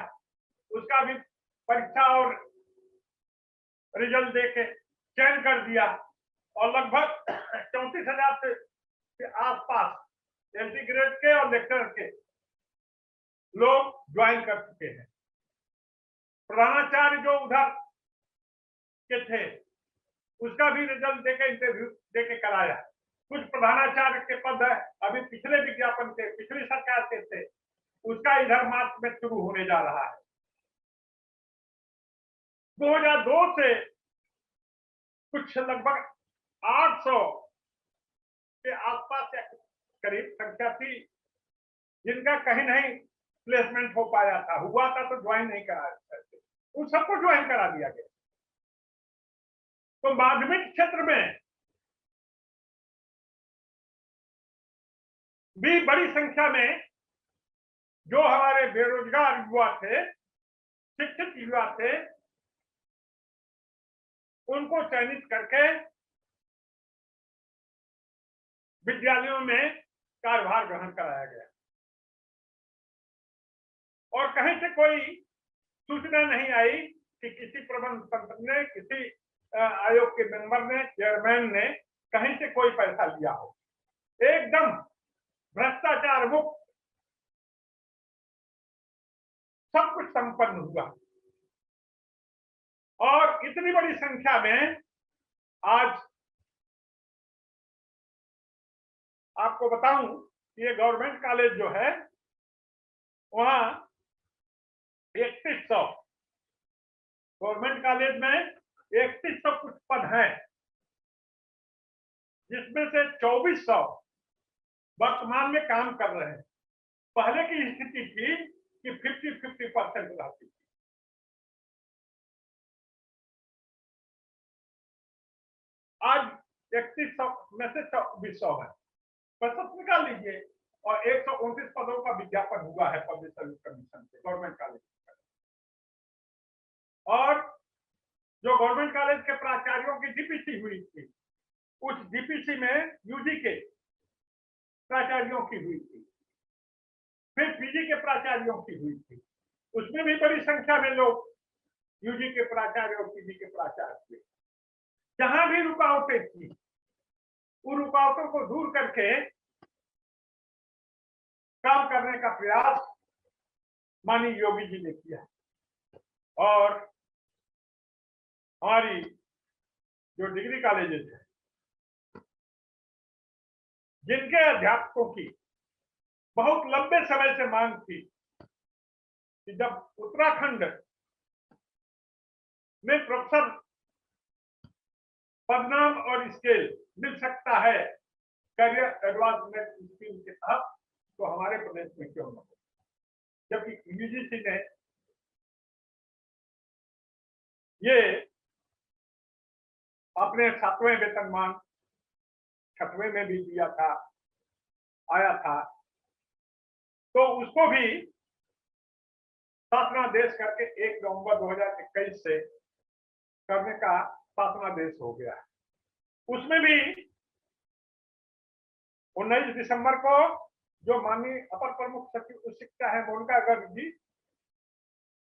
उसका भी परीक्षा और रिजल्ट देके चयन कर दिया, और लगभग 34,000 के आसपास एलटी ग्रेड के और लेक्चरर के लोग ज्वाइन कर चुके हैं। प्रधानाचार्य जो उधर के थे उसका भी रिजल्ट देके, इंटरव्यू देके कराया। कुछ प्रधानाचार्य के पद है अभी पिछले विज्ञापन के, पिछली सरकार के थे, उसका इधर मार्च में शुरू होने जा रहा है। 2002 से कुछ लगभग 800 के आसपास या करीब संख्या थी जिनका कहीं नहीं प्लेसमेंट हो पाया था, हुआ था तो ज्वाइन नहीं करा सकते, उन सबको ज्वाइन करा दिया गया। तो माध्यमिक क्षेत्र में भी बड़ी संख्या में जो हमारे बेरोजगार युवा थे, शिक्षित युवा थे, उनको चयनित करके विद्यालयों में कार्यभार ग्रहण कराया गया। और कहीं से कोई सूचना नहीं आई कि किसी प्रबंध तंत्र ने, किसी आयोग के मेंबर ने, चेयरमैन ने कहीं से कोई पैसा लिया हो। एकदम भ्रष्टाचार मुक्त सब कुछ संपन्न हुआ। और इतनी बड़ी संख्या में आज आपको बताऊं कि ये गवर्नमेंट कॉलेज जो है वहां 3100 गवर्नमेंट कॉलेज में 3100 कुछ पद हैं, जिसमें से 2400 वर्तमान में काम कर रहे हैं। पहले की स्थिति थी कि 50-50% रहती थी। आज 3100 में से 2400 है। प्रतिशत निकाल लीजिए। और 129 पदों का विज्ञापन हुआ है पब्लिक सर्विस कमीशन से गवर्नमेंट कॉलेज। और जो गवर्नमेंट कॉलेज के प्राचार्यों की डीपीसी हुई थी, उस डीपीसी में यूजी के प्राचार्यों की हुई थी, फिर पीजी के प्राचार्यों की हुई थी। उसमें भी बड़ी संख्या में लोग यूजी के प्राचार्य और पीजी के प्राचार्य थे। जहां भी रुकावटें थी, उन रुकावटों को दूर करके काम करने का प्रयास माननीय योगी जी ने किया। और हमारी जो डिग्री कॉलेजेस है, जिनके अध्यापकों की बहुत लंबे समय से मांग थी कि जब उत्तराखंड में प्रोफेसर पदनाम और स्केल मिल सकता है करियर एडवांसमेंट स्कीम के तहत, तो हमारे प्रदेश में क्यों न हो। जबकि यूजीसी ने ये अपने 7वें वेतनमान 6वें में भी दिया था, आया था, तो उसको भी शासनादेश करके 1 नवंबर 2021 से करने का शासनादेश हो गया है। उसमें भी 19 दिसंबर को जो माननीय अपर प्रमुख सचिव उच्च शिक्षा है मोनिका गर्ग जी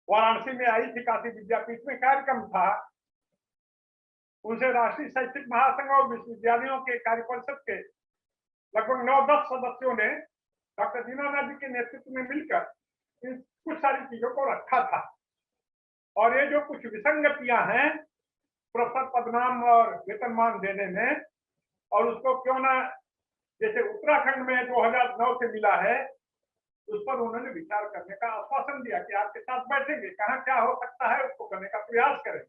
वाराणसी में आई थी, काशी विद्यापीठ में कार्यक्रम था। उनसे राष्ट्रीय शैक्षिक महासंघ और विश्वविद्यालयों के कार्य परिषद के लगभग 9-10 सदस्यों ने डॉक्टर दीनानाथ जी के नेतृत्व में मिलकर इन कुछ सारी चीजों को रखा था। और ये जो कुछ विसंगतियां हैं प्रोफेसर पदनाम और वेतनमान देने में, और उसको क्यों ना जैसे उत्तराखंड में 2009 से मिला है, उस पर उन्होंने विचार करने का आश्वासन दिया कि आपके साथ बैठेंगे, कहां क्या हो सकता है उसको करने का प्रयास करें।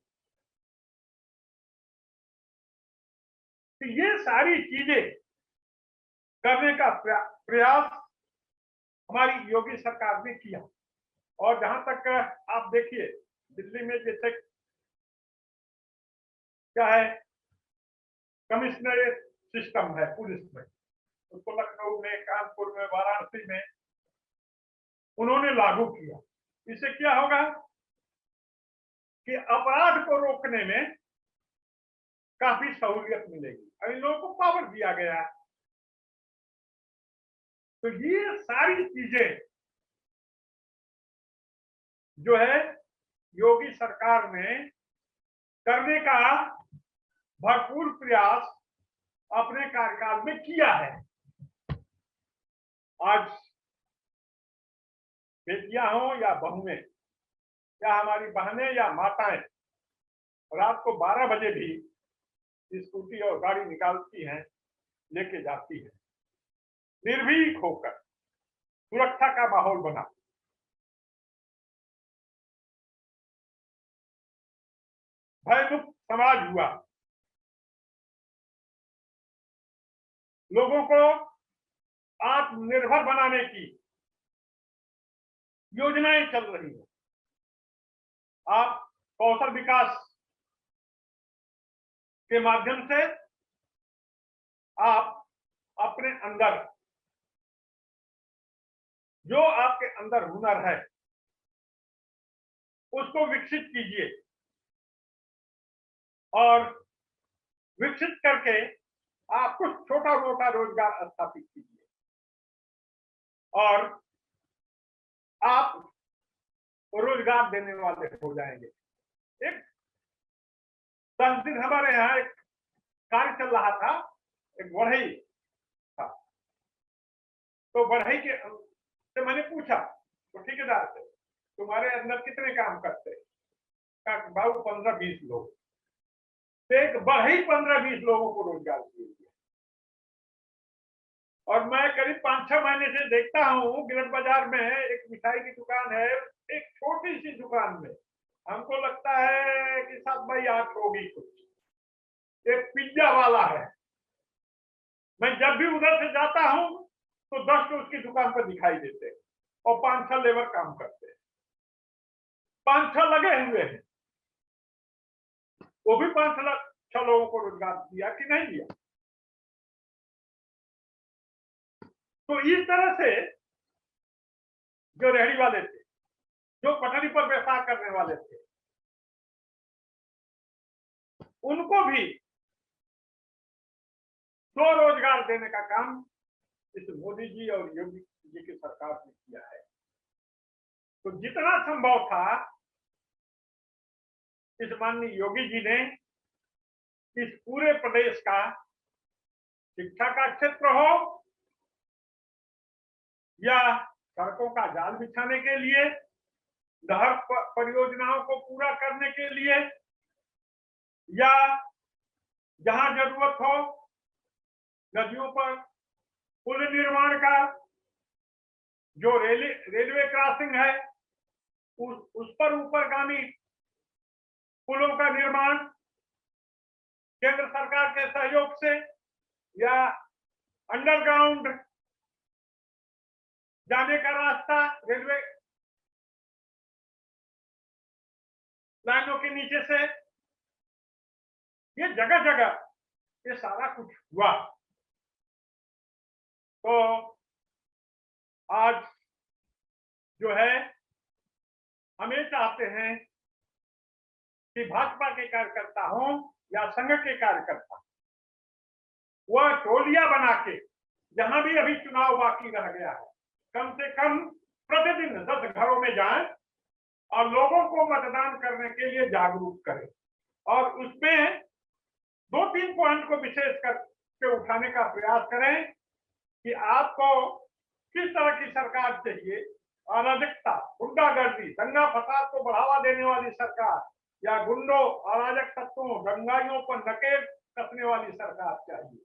तो ये सारी चीजें करने का प्रयास हमारी योगी सरकार ने किया। और जहां तक आप देखिए दिल्ली में जैसे क्या है कमिश्नरेट सिस्टम है पुलिस में, उसको लखनऊ में, कानपुर में, वाराणसी में उन्होंने लागू किया। इससे क्या होगा कि अपराध को रोकने में काफी सहूलियत मिलेगी। अब इन लोगों को पावर दिया गया है। तो ये सारी चीजें जो है योगी सरकार ने करने का भरपूर प्रयास अपने कार्यकाल में किया है। आज बेटियां हो या बहुएं या हमारी बहनें या माताएं रात को 12 बजे भी स्कूटी और गाड़ी निकालती हैं, लेके जाती है, निर्भीक होकर सुरक्षा का माहौल बना। भयमुक्त समाज हुआ। लोगों को आत्मनिर्भर बनाने की योजनाएं चल रही हैं। आप कौशल विकास के माध्यम से आप अपने अंदर जो आपके अंदर हुनर है उसको विकसित कीजिए और विकसित करके आप कुछ छोटा मोटा रोजगार स्थापित कीजिए। और आप वो रोजगार देने वाले हो जाएंगे। एक 10 दिन हमारे यहाँ एक कार्य चल रहा था, एक बढ़ई था। तो बढ़ई के से मैंने पूछा तो ठेकेदार से, तुम्हारे अंदर कितने काम करते? कहा बाबू 15-20 लोग। एक बढ़ई 15-20 लोगों को रोजगार दिए। और मैं करीब 5-6 महीने से देखता हूँ गिरट बाजार में एक मिठाई की दुकान है, एक छोटी सी दुकान में हमको लगता है कि 7x8 होगी कुछ, एक पिज्जा वाला है। मैं जब भी उधर से जाता हूँ तो 10 तो उसकी दुकान पर दिखाई देते और 5-6 लेबर काम करते, 5-6 लगे हुए हैं। वो भी 5-6 लोगों को रोजगार दिया कि नहीं दिया? तो इस तरह से जो रेहड़ी वाले थे, जो पटरी पर व्यापार करने वाले थे, उनको भी स्वरोजगार देने का काम इस मोदी जी और योगी जी की सरकार ने किया है। तो जितना संभव था इस माननीय योगी जी ने इस पूरे प्रदेश का, शिक्षा का क्षेत्र हो या सड़कों का जाल बिछाने के लिए, नहर परियोजनाओं को पूरा करने के लिए, या जहां जरूरत हो नदियों पर पुल निर्माण का, जो रेलवे क्रॉसिंग है उस पर ऊपरगामी पुलों का निर्माण केंद्र सरकार के सहयोग से, या अंडरग्राउंड जाने का रास्ता रेलवे लाइनों के नीचे से, ये जगह जगह ये सारा कुछ हुआ। तो आज जो है हम ये चाहते हैं कि भाजपा के कार्यकर्ता हों या संघ के कार्यकर्ता, वह टोलियां बना के जहां भी अभी चुनाव बाकी रह गया है, कम से कम प्रतिदिन 10 घरों में जाएं और लोगों को मतदान करने के लिए जागरूक करें। और उसमें 2-3 पॉइंट को विशेष करके उठाने का प्रयास करें कि आपको किस तरह की सरकार चाहिए। अराजकता, गुंडागर्दी, दंगा फसाद को बढ़ावा देने वाली सरकार, या गुंडों, अराजक तत्वों, दंगाइयों पर नकेल कसने वाली सरकार चाहिए।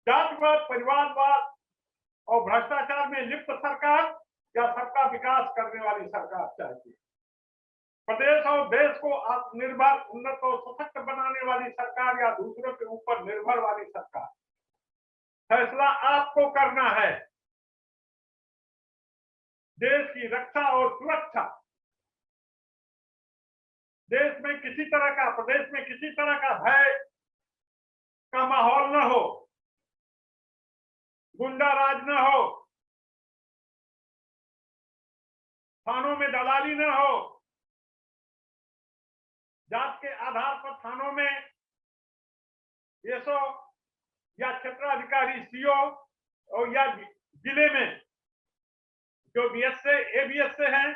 जातिवाद, परिवारवाद और भ्रष्टाचार में लिप्त सरकार, या सबका विकास करने वाली सरकार चाहिए। प्रदेश और देश को आत्मनिर्भर, उन्नत और सशक्त बनाने वाली सरकार, या दूसरों के ऊपर निर्भर वाली सरकार। फैसला आपको करना है। देश की रक्षा और सुरक्षा, देश में किसी तरह का, प्रदेश में किसी तरह का भय का माहौल न हो, गुंडा राज न हो, थानों में दलाली न हो, जात के आधार पर थानों में एसओ या क्षेत्राधिकारी सीओ और या जिले में जो बीएस से एबीएस से हैं,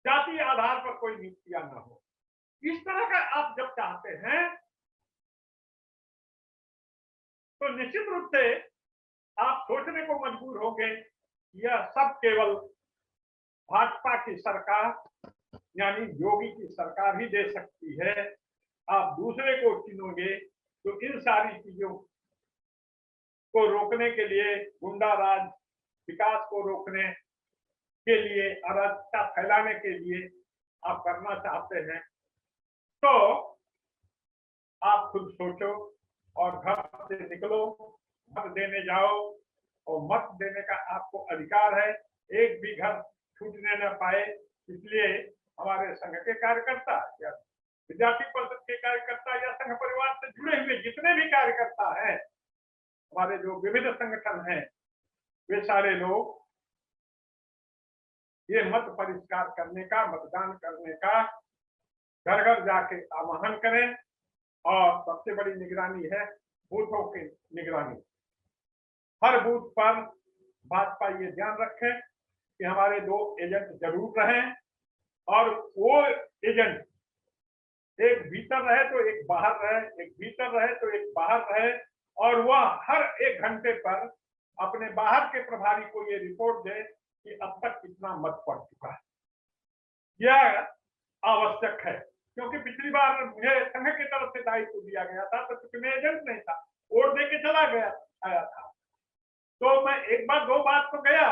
जातीय आधार पर कोई नियुक्तियां न हो। इस तरह का आप जब चाहते हैं तो निश्चित रूप से आप सोचने को मजबूर होंगे, यह सब केवल भाजपा की सरकार यानी योगी की सरकार ही दे सकती है। आप दूसरे को चुनोगे तो इन सारी चीजों को रोकने के लिए, गुंडा राज, विकास को रोकने के लिए, अराजकता फैलाने के लिए आप करना चाहते हैं, तो आप खुद सोचो और घर से निकलो, मत देने जाओ। और मत देने का आपको अधिकार है, एक भी घर छूटने न पाए। इसलिए हमारे संघ के कार्यकर्ता या विद्यार्थी परिषद के कार्यकर्ता या संघ परिवार से जुड़े हुए जितने भी कार्यकर्ता हैं, हमारे जो विविध संगठन हैं, वे सारे लोग ये मत परिष्कार करने का, मतदान करने का घर घर जाके आह्वान करें। और सबसे बड़ी निगरानी है बूथों की निगरानी। हर बूथ पर भाजपा ये ध्यान रखे कि हमारे 2 एजेंट जरूर रहें और वो एजेंट एक भीतर रहे तो एक बाहर रहे, एक भीतर रहे तो एक बाहर रहे, और वह हर 1 घंटे पर अपने बाहर के प्रभारी को ये रिपोर्ट दे कि अब तक कितना मत पड़ चुका है। यह आवश्यक है, क्योंकि पिछली बार मुझे संघ की तरफ से दायित्व दिया गया था, तो चूंकि मैं एजेंट नहीं था, वोट दे के चला गया आया था, तो मैं एक बार 2 बार तो गया,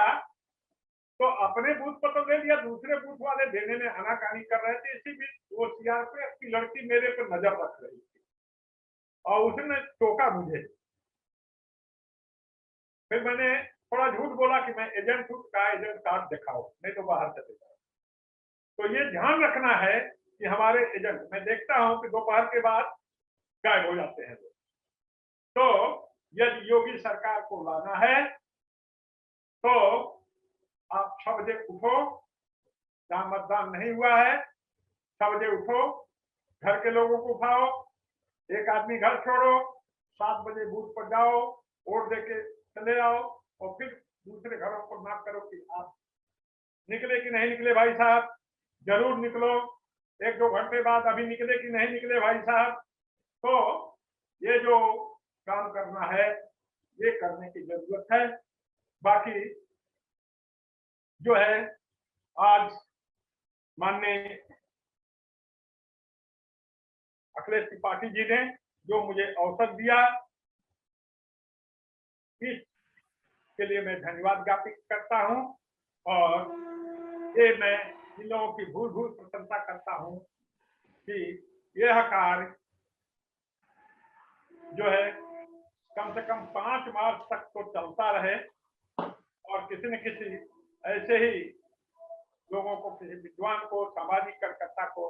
तो अपने बूथ पर तो ले लिया, दूसरे बूथ वाले देने में आनाकानी कर रहे थे। इसी बीच वो सीआरपीएफ की लड़की मेरे पर नजर रख रही थी और उसने टोका मुझे। फिर मैंने थोड़ा झूठ बोला कि मैं एजेंट हूं, का एजेंट कार्ड दिखाओ, नहीं तो बाहर चले जाओ। तो ये ध्यान रखना है कि हमारे एजेंट, मैं देखता हूं कि दोपहर के बाद गायब हो जाते हैं लोग। तो यदि योगी सरकार को लाना है तो आप 6 बजे उठो, जहां मतदान नहीं हुआ है 6 बजे उठो, घर के लोगों को उठाओ, एक आदमी घर छोड़ो, 7 बजे बूथ पर जाओ, वोट देके चले आओ, और फिर दूसरे घरों को ना करो कि आप निकले कि नहीं निकले भाई साहब, जरूर निकलो, 1-2 घंटे बाद अभी निकले कि नहीं निकले भाई साहब। तो ये जो काम करना है ये करने की जरूरत है। बाकी जो है आज माननीय अखिलेश त्रिपाठी जी ने जो मुझे अवसर दिया, इसके लिए मैं धन्यवाद ज्ञापित करता हूं, और ये मैं इन लोगों की भूल भूल प्रशंसा करता हूं कि यह कार्य जो है कम से कम 5 मार्च तक तो चलता रहे, और किसी न किसी ऐसे ही लोगों को, किसी विद्वान को, सामाजिक कार्यकर्ता को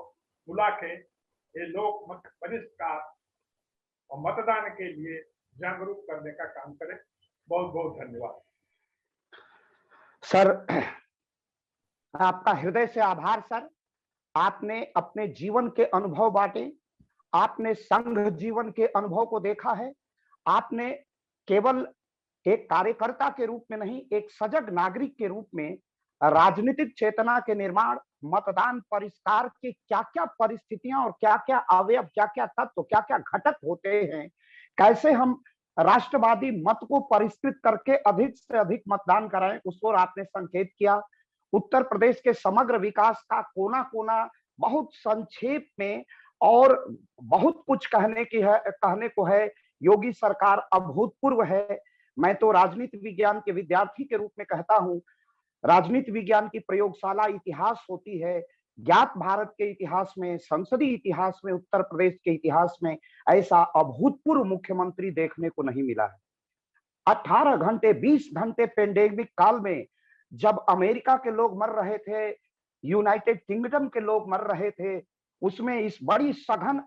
बुला के ये लोक मत बहिष्कार और मतदान के लिए जागरूक करने का काम करें। बहुत बहुत धन्यवाद सर। आपका हृदय से आभार सर। आपने अपने जीवन के अनुभव बांटे, आपने संघ जीवन के अनुभव को देखा है, आपने केवल एक कार्यकर्ता के रूप में नहीं, एक सजग नागरिक के रूप में राजनीतिक चेतना के निर्माण, मतदान परिष्कार के क्या क्या परिस्थितियां और क्या क्या अवयव, क्या क्या तत्व, क्या क्या घटक होते हैं, कैसे हम राष्ट्रवादी मत को परिष्कृत करके अधिक से अधिक मतदान कराएं, उस ओर आपने संकेत किया। उत्तर प्रदेश के समग्र विकास का कोना कोना बहुत संक्षेप में और बहुत कुछ कहने को है। योगी सरकार अभूतपूर्व है। मैं तो राजनीति विज्ञान के विद्यार्थी के रूप में कहता हूं, राजनीति विज्ञान की प्रयोगशाला इतिहास होती है। ज्ञात भारत के इतिहास में, संसदीय इतिहास में, उत्तर प्रदेश के इतिहास में ऐसा अभूतपूर्व मुख्यमंत्री देखने को नहीं मिला है। 18 घंटे 20 घंटे पेंडेमिक काल में जब अमेरिका के लोग मर रहे थे, यूनाइटेड किंगडम के लोग मर रहे थे, उसमें इस बड़ी सघन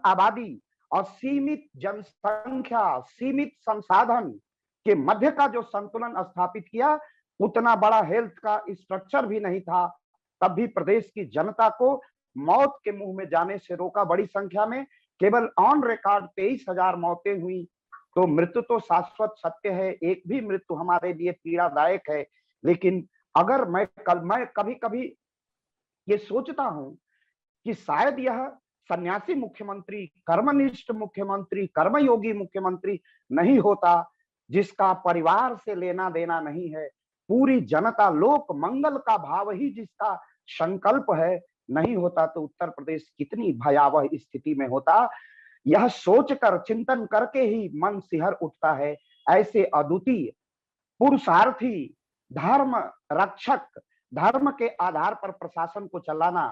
आबादी और सीमित जनसंख्या, सीमित संसाधन के मध्य का जो संतुलन स्थापित किया, उतना बड़ा हेल्थ का स्ट्रक्चर भी नहीं था। तब भी प्रदेश की जनता को मौत के मुंह में जाने से रोका। बड़ी संख्या में, केवल ऑन रिकॉर्ड 23,000 मौतें हुई। तो मृत्यु तो शाश्वत सत्य है, एक भी मृत्यु हमारे लिए पीड़ादायक है। लेकिन अगर मैं कभी कभी ये सोचता हूं कि शायद यह सन्यासी मुख्यमंत्री, कर्मनिष्ठ मुख्यमंत्री, कर्मयोगी मुख्यमंत्री नहीं होता, जिसका परिवार से लेना देना नहीं है, पूरी जनता, लोक मंगल का भाव ही जिसका संकल्प है, नहीं होता, तो उत्तर प्रदेश कितनी भयावह स्थिति में होता। यह सोचकर, चिंतन करके ही मन सिहर उठता है। ऐसे अद्वितीय पुरुषार्थी, धर्म रक्षक, धर्म के आधार पर प्रशासन को चलाना,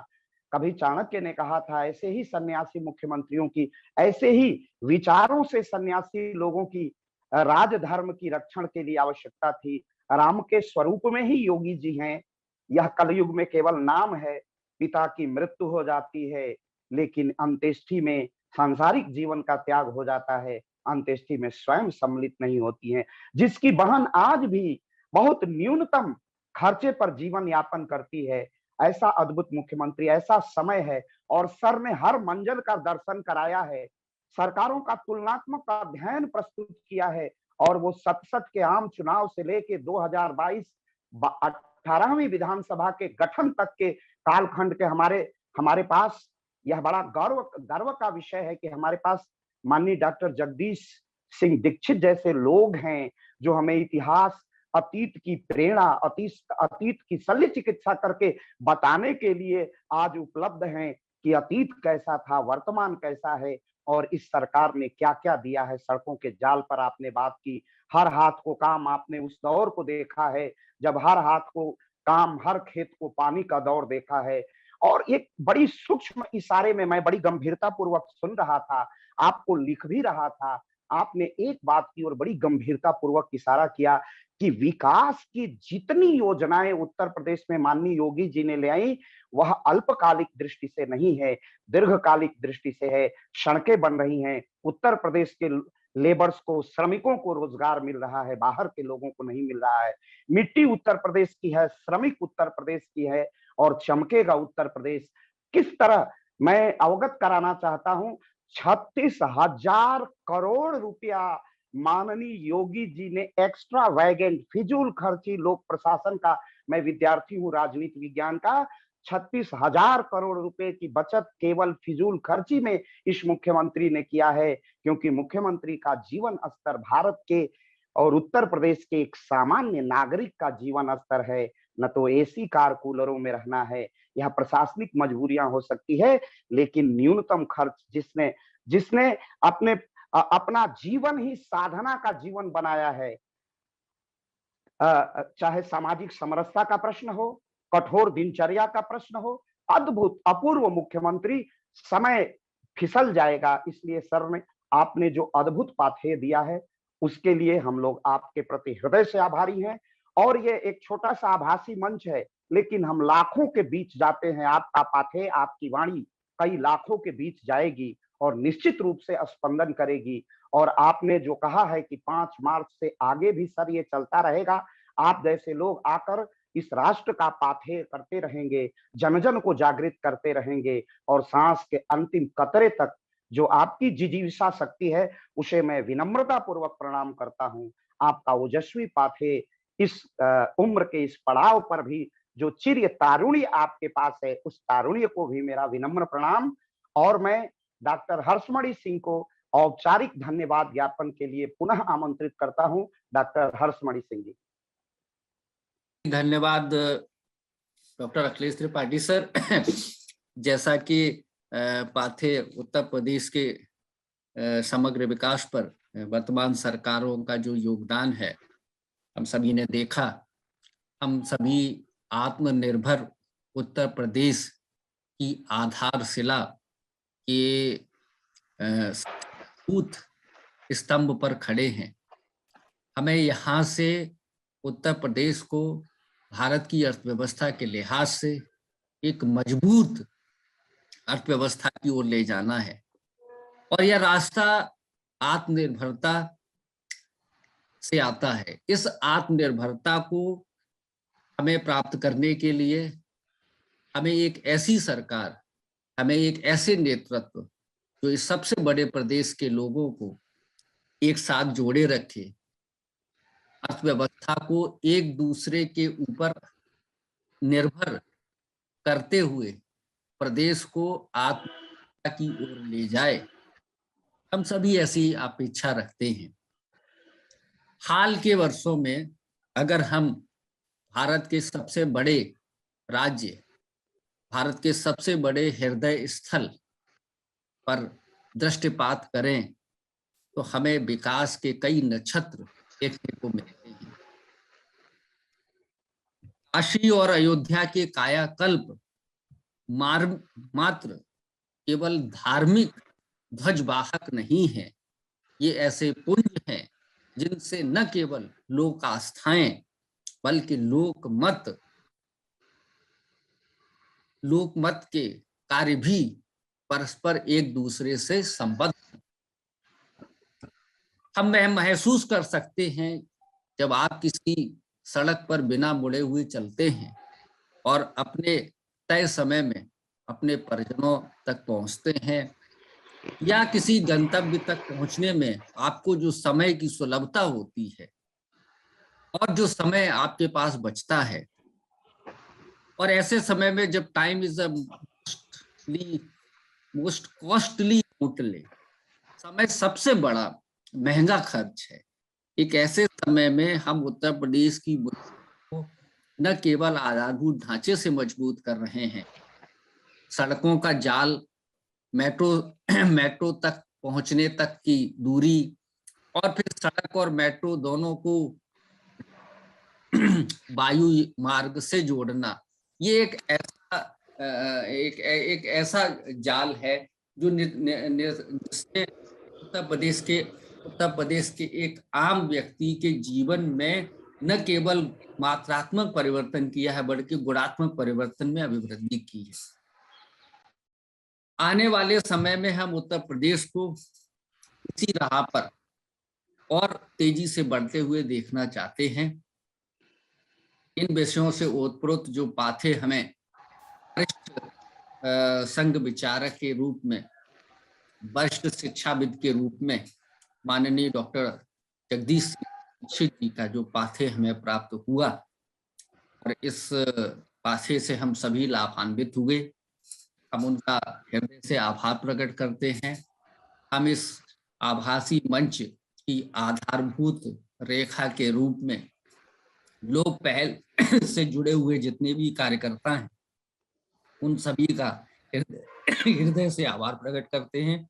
कभी चाणक्य ने कहा था, ऐसे ही सन्यासी मुख्यमंत्रियों की, ऐसे ही विचारों से सन्यासी लोगों की राजधर्म की रक्षण के लिए आवश्यकता थी। राम के स्वरूप में ही योगी जी हैं। यह कलयुग में केवल नाम है। पिता की मृत्यु हो जाती है, लेकिन अंत्येष्टि में सांसारिक जीवन का त्याग हो जाता है, अंत्येष्टि में स्वयं सम्मिलित नहीं होती हैं। जिसकी बहन आज भी बहुत न्यूनतम खर्चे पर जीवन यापन करती है। ऐसा अद्भुत मुख्यमंत्री, ऐसा समय है, और सर ने हर मंजिल का दर्शन कराया है, सरकारों का तुलनात्मक अध्ययन प्रस्तुत किया है, और वो 67 के आम चुनाव से लेके 2022 18वीं विधानसभा के गठन तक के कालखंड के हमारे पास यह बड़ा गर्व का विषय है कि हमारे पास माननीय डॉक्टर जगदीश सिंह दीक्षित जैसे लोग हैं जो हमें इतिहास, अतीत की प्रेरणा, अतीत की शल्य चिकित्सा करके बताने के लिए आज उपलब्ध हैं कि अतीत कैसा था, वर्तमान कैसा है और इस सरकार ने क्या-क्या दिया है। सड़कों के जाल पर आपने बात की, हर हाथ को काम, आपने उस दौर को देखा है जब हर हाथ को काम, हर खेत को पानी का दौर देखा है। और एक बड़ी सूक्ष्म इशारे में मैं बड़ी गंभीरता पूर्वक सुन रहा था, आपको लिख भी रहा था। आपने एक बात की ओर बड़ी गंभीरता पूर्वक इशारा किया कि विकास की जितनी योजनाएं उत्तर प्रदेश में माननीय योगी जी ने ले आई, वह अल्पकालिक दृष्टि से नहीं है, दीर्घकालिक दृष्टि से है। सड़कें बन रही हैं, उत्तर प्रदेश के लेबर्स को, श्रमिकों को रोजगार मिल रहा है, बाहर के लोगों को नहीं मिल रहा है। मिट्टी उत्तर प्रदेश की है, श्रमिक उत्तर प्रदेश की है और चमकेगा उत्तर प्रदेश। किस तरह मैं अवगत कराना चाहता हूं, 36,000 करोड़ रुपया माननीय योगी जी ने एक्स्ट्रा वैगेंट, फिजूल खर्ची लोक प्रशासन का, मैं विद्यार्थी हूं राजनीति विज्ञान का, 36,000 करोड़ रुपए की बचत केवल फिजूल खर्ची में इस मुख्यमंत्री ने किया है। क्योंकि मुख्यमंत्री का जीवन स्तर भारत के और उत्तर प्रदेश के एक सामान्य नागरिक का जीवन स्तर है, न तो एसी कार कूलरों में रहना है। यह प्रशासनिक मजबूरियां हो सकती है, लेकिन न्यूनतम खर्च जिसने अपना जीवन ही साधना का जीवन बनाया है, चाहे सामाजिक समरसता का प्रश्न हो, कठोर दिनचर्या का प्रश्न हो, अद्भुत अपूर्व मुख्यमंत्री। समय फिसल जाएगा, इसलिए सर ने आपने जो अद्भुत पाथेय दिया है उसके लिए हम लोग आपके प्रति हृदय से आभारी हैं। और ये एक छोटा सा आभासी मंच है, लेकिन हम लाखों के बीच जाते हैं। आपका पाथेय, आपकी वाणी कई लाखों के बीच जाएगी और निश्चित रूप से स्पंदन करेगी। और आपने जो कहा है कि 5 मार्च से आगे भी सर ये चलता रहेगा, आप जैसे लोग आकर इस राष्ट्र का पाथेय करते रहेंगे, जन जन को जागृत करते रहेंगे और सांस के अंतिम कतरे तक जो आपकी जिजीविषा शक्ति है उसे मैं विनम्रता पूर्वक प्रणाम करता हूं। आपका ओजस्वी पाथेय इस उम्र के इस पड़ाव पर भी जो चिर तारुण्य आपके पास है, उस तारुण्य को भी मेरा विनम्र प्रणाम। और मैं डॉक्टर हर्षमणि सिंह को औपचारिक धन्यवाद ज्ञापन के लिए पुनः आमंत्रित करता हूं। डॉक्टर हर्षमणि सिंह जी। धन्यवाद डॉक्टर अखिलेश त्रिपाठी सर। जैसा कि पाथेय उत्तर प्रदेश के समग्र विकास पर वर्तमान सरकारों का जो योगदान है हम सभी ने देखा। हम सभी आत्मनिर्भर उत्तर प्रदेश की आधारशिला के स्तंभ पर खड़े हैं। हमें यहाँ से उत्तर प्रदेश को भारत की अर्थव्यवस्था के लिहाज से एक मजबूत अर्थव्यवस्था की ओर ले जाना है और यह रास्ता आत्मनिर्भरता से आता है। इस आत्मनिर्भरता को हमें प्राप्त करने के लिए हमें एक ऐसी सरकार, हमें एक ऐसे नेतृत्व जो इस सबसे बड़े प्रदेश के लोगों को एक साथ जोड़े रखे, अर्थव्यवस्था को एक दूसरे के ऊपर निर्भर करते हुए प्रदेश को आत्मनिर्भरता की ओर ले जाए, हम सभी ऐसी अपेक्षा रखते हैं। हाल के वर्षों में अगर हम भारत के सबसे बड़े राज्य, भारत के सबसे बड़े हृदय स्थल पर दृष्टिपात करें तो हमें विकास के कई नक्षत्र देखने को मिलते हैं। काशी और अयोध्या के कायाकल्प मात्र केवल धार्मिक ध्वजवाहक नहीं है, ये ऐसे पुंज हैं जिनसे न केवल लोक आस्थाएं बल्कि लोकमत के कार्य भी परस्पर एक दूसरे से संबद्ध। हम महसूस कर सकते हैं जब आप किसी सड़क पर बिना मुड़े हुए चलते हैं और अपने तय समय में अपने परिजनों तक पहुंचते हैं या किसी गंतव्य तक पहुंचने में आपको जो समय की सुलभता होती है, और जो समय आपके पास बचता है, और ऐसे समय में जब time is the most costly outlay, समय सबसे बड़ा महंगा खर्च है, एक ऐसे समय में हम उत्तर प्रदेश की को न केवल आधारभूत ढांचे से मजबूत कर रहे हैं, सड़कों का जाल, मेट्रो मेट्रो तक पहुंचने तक की दूरी, और फिर सड़क और मेट्रो दोनों को वायु मार्ग से जोड़ना, ये एक ऐसा जाल है जो जिसने उत्तर प्रदेश के एक आम व्यक्ति के जीवन में न केवल मात्रात्मक परिवर्तन किया है बल्कि गुणात्मक परिवर्तन में अभिवृद्धि की है। आने वाले समय में हम उत्तर प्रदेश को इसी राह पर और तेजी से बढ़ते हुए देखना चाहते हैं। इन विषयों से ओतप्रोत जो पाथे हमें वरिष्ठ संघ विचारक के रूप में, वरिष्ठ शिक्षाविद के रूप में माननीय डॉक्टर जगदीश दीक्षित जी का जो पाथे हमें प्राप्त हुआ, और इस पाथे से हम सभी लाभान्वित हुए, हम उनका हृदय से आभार प्रकट करते हैं। हम इस आभासी मंच की आधारभूत रेखा के रूप में लोक पहल से जुड़े हुए जितने भी कार्यकर्ता हैं, उन सभी का हृदय से आभार प्रकट करते हैं,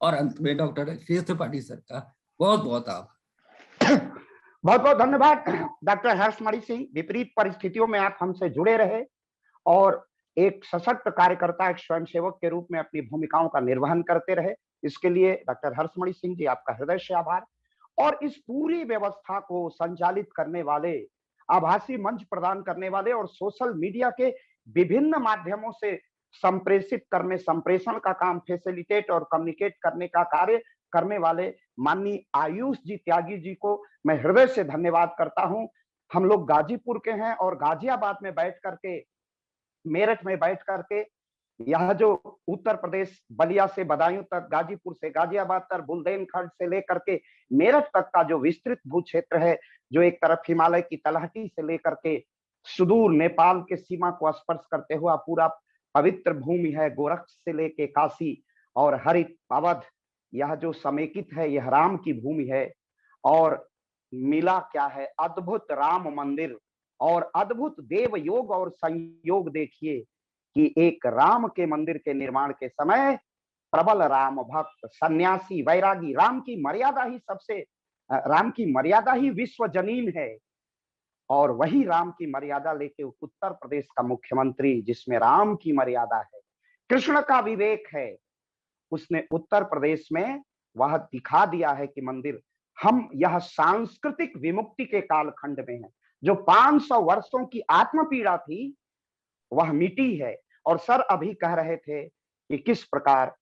और अंत में डॉक्टर अखिलेश त्रिपाठी सर का बहुत बहुत आभार। बहुत बहुत धन्यवाद डॉक्टर हर्षमणि सिंह। विपरीत परिस्थितियों में आप हमसे जुड़े रहे और एक सशक्त कार्यकर्ता, एक स्वयंसेवक के रूप में अपनी भूमिकाओं का निर्वहन करते रहे। इसके लिए डॉक्टर हर्षमणि सिंह जी, आपका हृदय से आभार। और इस पूरी व्यवस्था को संचालित करने वाले, आभासी मंच प्रदान करने वाले और सोशल मीडिया के विभिन्न माध्यमों से संप्रेषण का काम, फैसिलिटेट और कम्युनिकेट करने का कार्य करने वाले माननीय आयुष जी त्यागी जी को मैं हृदय से धन्यवाद करता हूं। हम लोग गाजीपुर के हैं और गाजियाबाद में बैठ करके, मेरठ में बैठ करके, यह जो उत्तर प्रदेश बलिया से बदायूं तक, गाजीपुर से गाजियाबाद तक, बुंदेलखंड से लेकर के मेरठ तक का जो विस्तृत भू क्षेत्र है, जो एक तरफ हिमालय की तलहटी से लेकर के सुदूर नेपाल के सीमा को स्पर्श करते हुआ पूरा पवित्र भूमि है, गोरख से लेके काशी और हरित अवध, यह जो समेकित है, यह राम की भूमि है। और मिला क्या है, अद्भुत राम मंदिर और अद्भुत देव योग और संयोग। देखिए कि एक राम के मंदिर के निर्माण के समय प्रबल राम भक्त, सन्यासी, वैरागी, राम की मर्यादा ही विश्व जनीन है, और वही राम की मर्यादा लेके उत्तर प्रदेश का मुख्यमंत्री, जिसमें राम की मर्यादा है, कृष्ण का विवेक है, उसने उत्तर प्रदेश में वह दिखा दिया है कि मंदिर, हम यह सांस्कृतिक विमुक्ति के कालखंड में है। जो 500 वर्षों की आत्म पीड़ा थी वह मिटी है। और सर अभी कह रहे थे कि किस प्रकार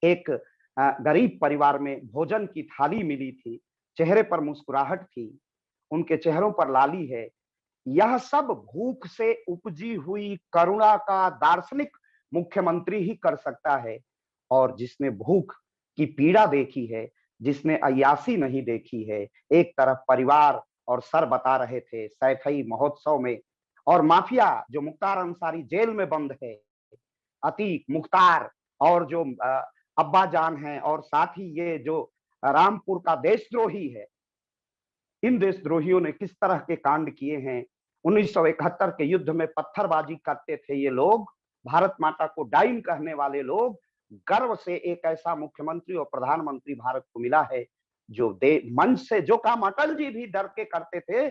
एक गरीब परिवार में भोजन की थाली मिली थी, चेहरे पर मुस्कुराहट थी, उनके चेहरों पर लाली है। यह सब भूख से उपजी हुई करुणा का दार्शनिक मुख्यमंत्री ही कर सकता है। और जिसने भूख की पीड़ा देखी है, जिसने अय्यासी नहीं देखी है, एक तरफ परिवार, और सर बता रहे थे सैफई महोत्सव में, और माफिया जो मुख्तार अंसारी जेल में बंद है, अतीक, मुख्तार और जो अब्बा जान है, और साथ ही ये जो रामपुर का देशद्रोही है, इन देशद्रोहियों ने किस तरह के कांड किए हैं। 1971 के युद्ध में पत्थरबाजी करते थे ये लोग, भारत माता को डाइन कहने वाले लोग। गर्व से एक ऐसा मुख्यमंत्री और प्रधानमंत्री भारत को मिला है जो मंच से जो काम अटल जी भी डर के करते थे,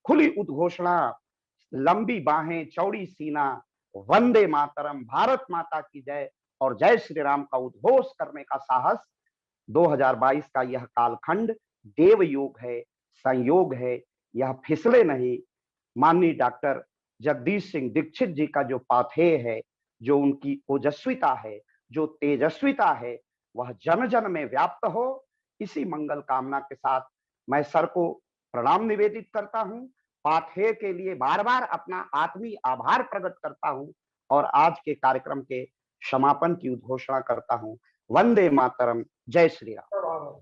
खुली उद्घोषणा, लंबी बाहें, चौड़ी सीना, वंदे मातरम, भारत माता की जय और जय श्री राम का उद्घोष करने का साहस। 2022 का यह कालखंड देव योग है, संयोग है, यह फिसले नहीं। माननीय डॉक्टर जगदीश सिंह दीक्षित जी का जो पाथेय है, जो उनकी ओजस्विता है, जो तेजस्विता है, वह जन जन में व्याप्त हो। इसी मंगल कामना के साथ मैं सर को प्रणाम निवेदित करता हूं, पाथेय के लिए बार बार अपना आत्मीय आभार प्रकट करता हूं, और आज के कार्यक्रम के समापन की उद्घोषणा करता हूं। वंदे मातरम, जय श्री राम।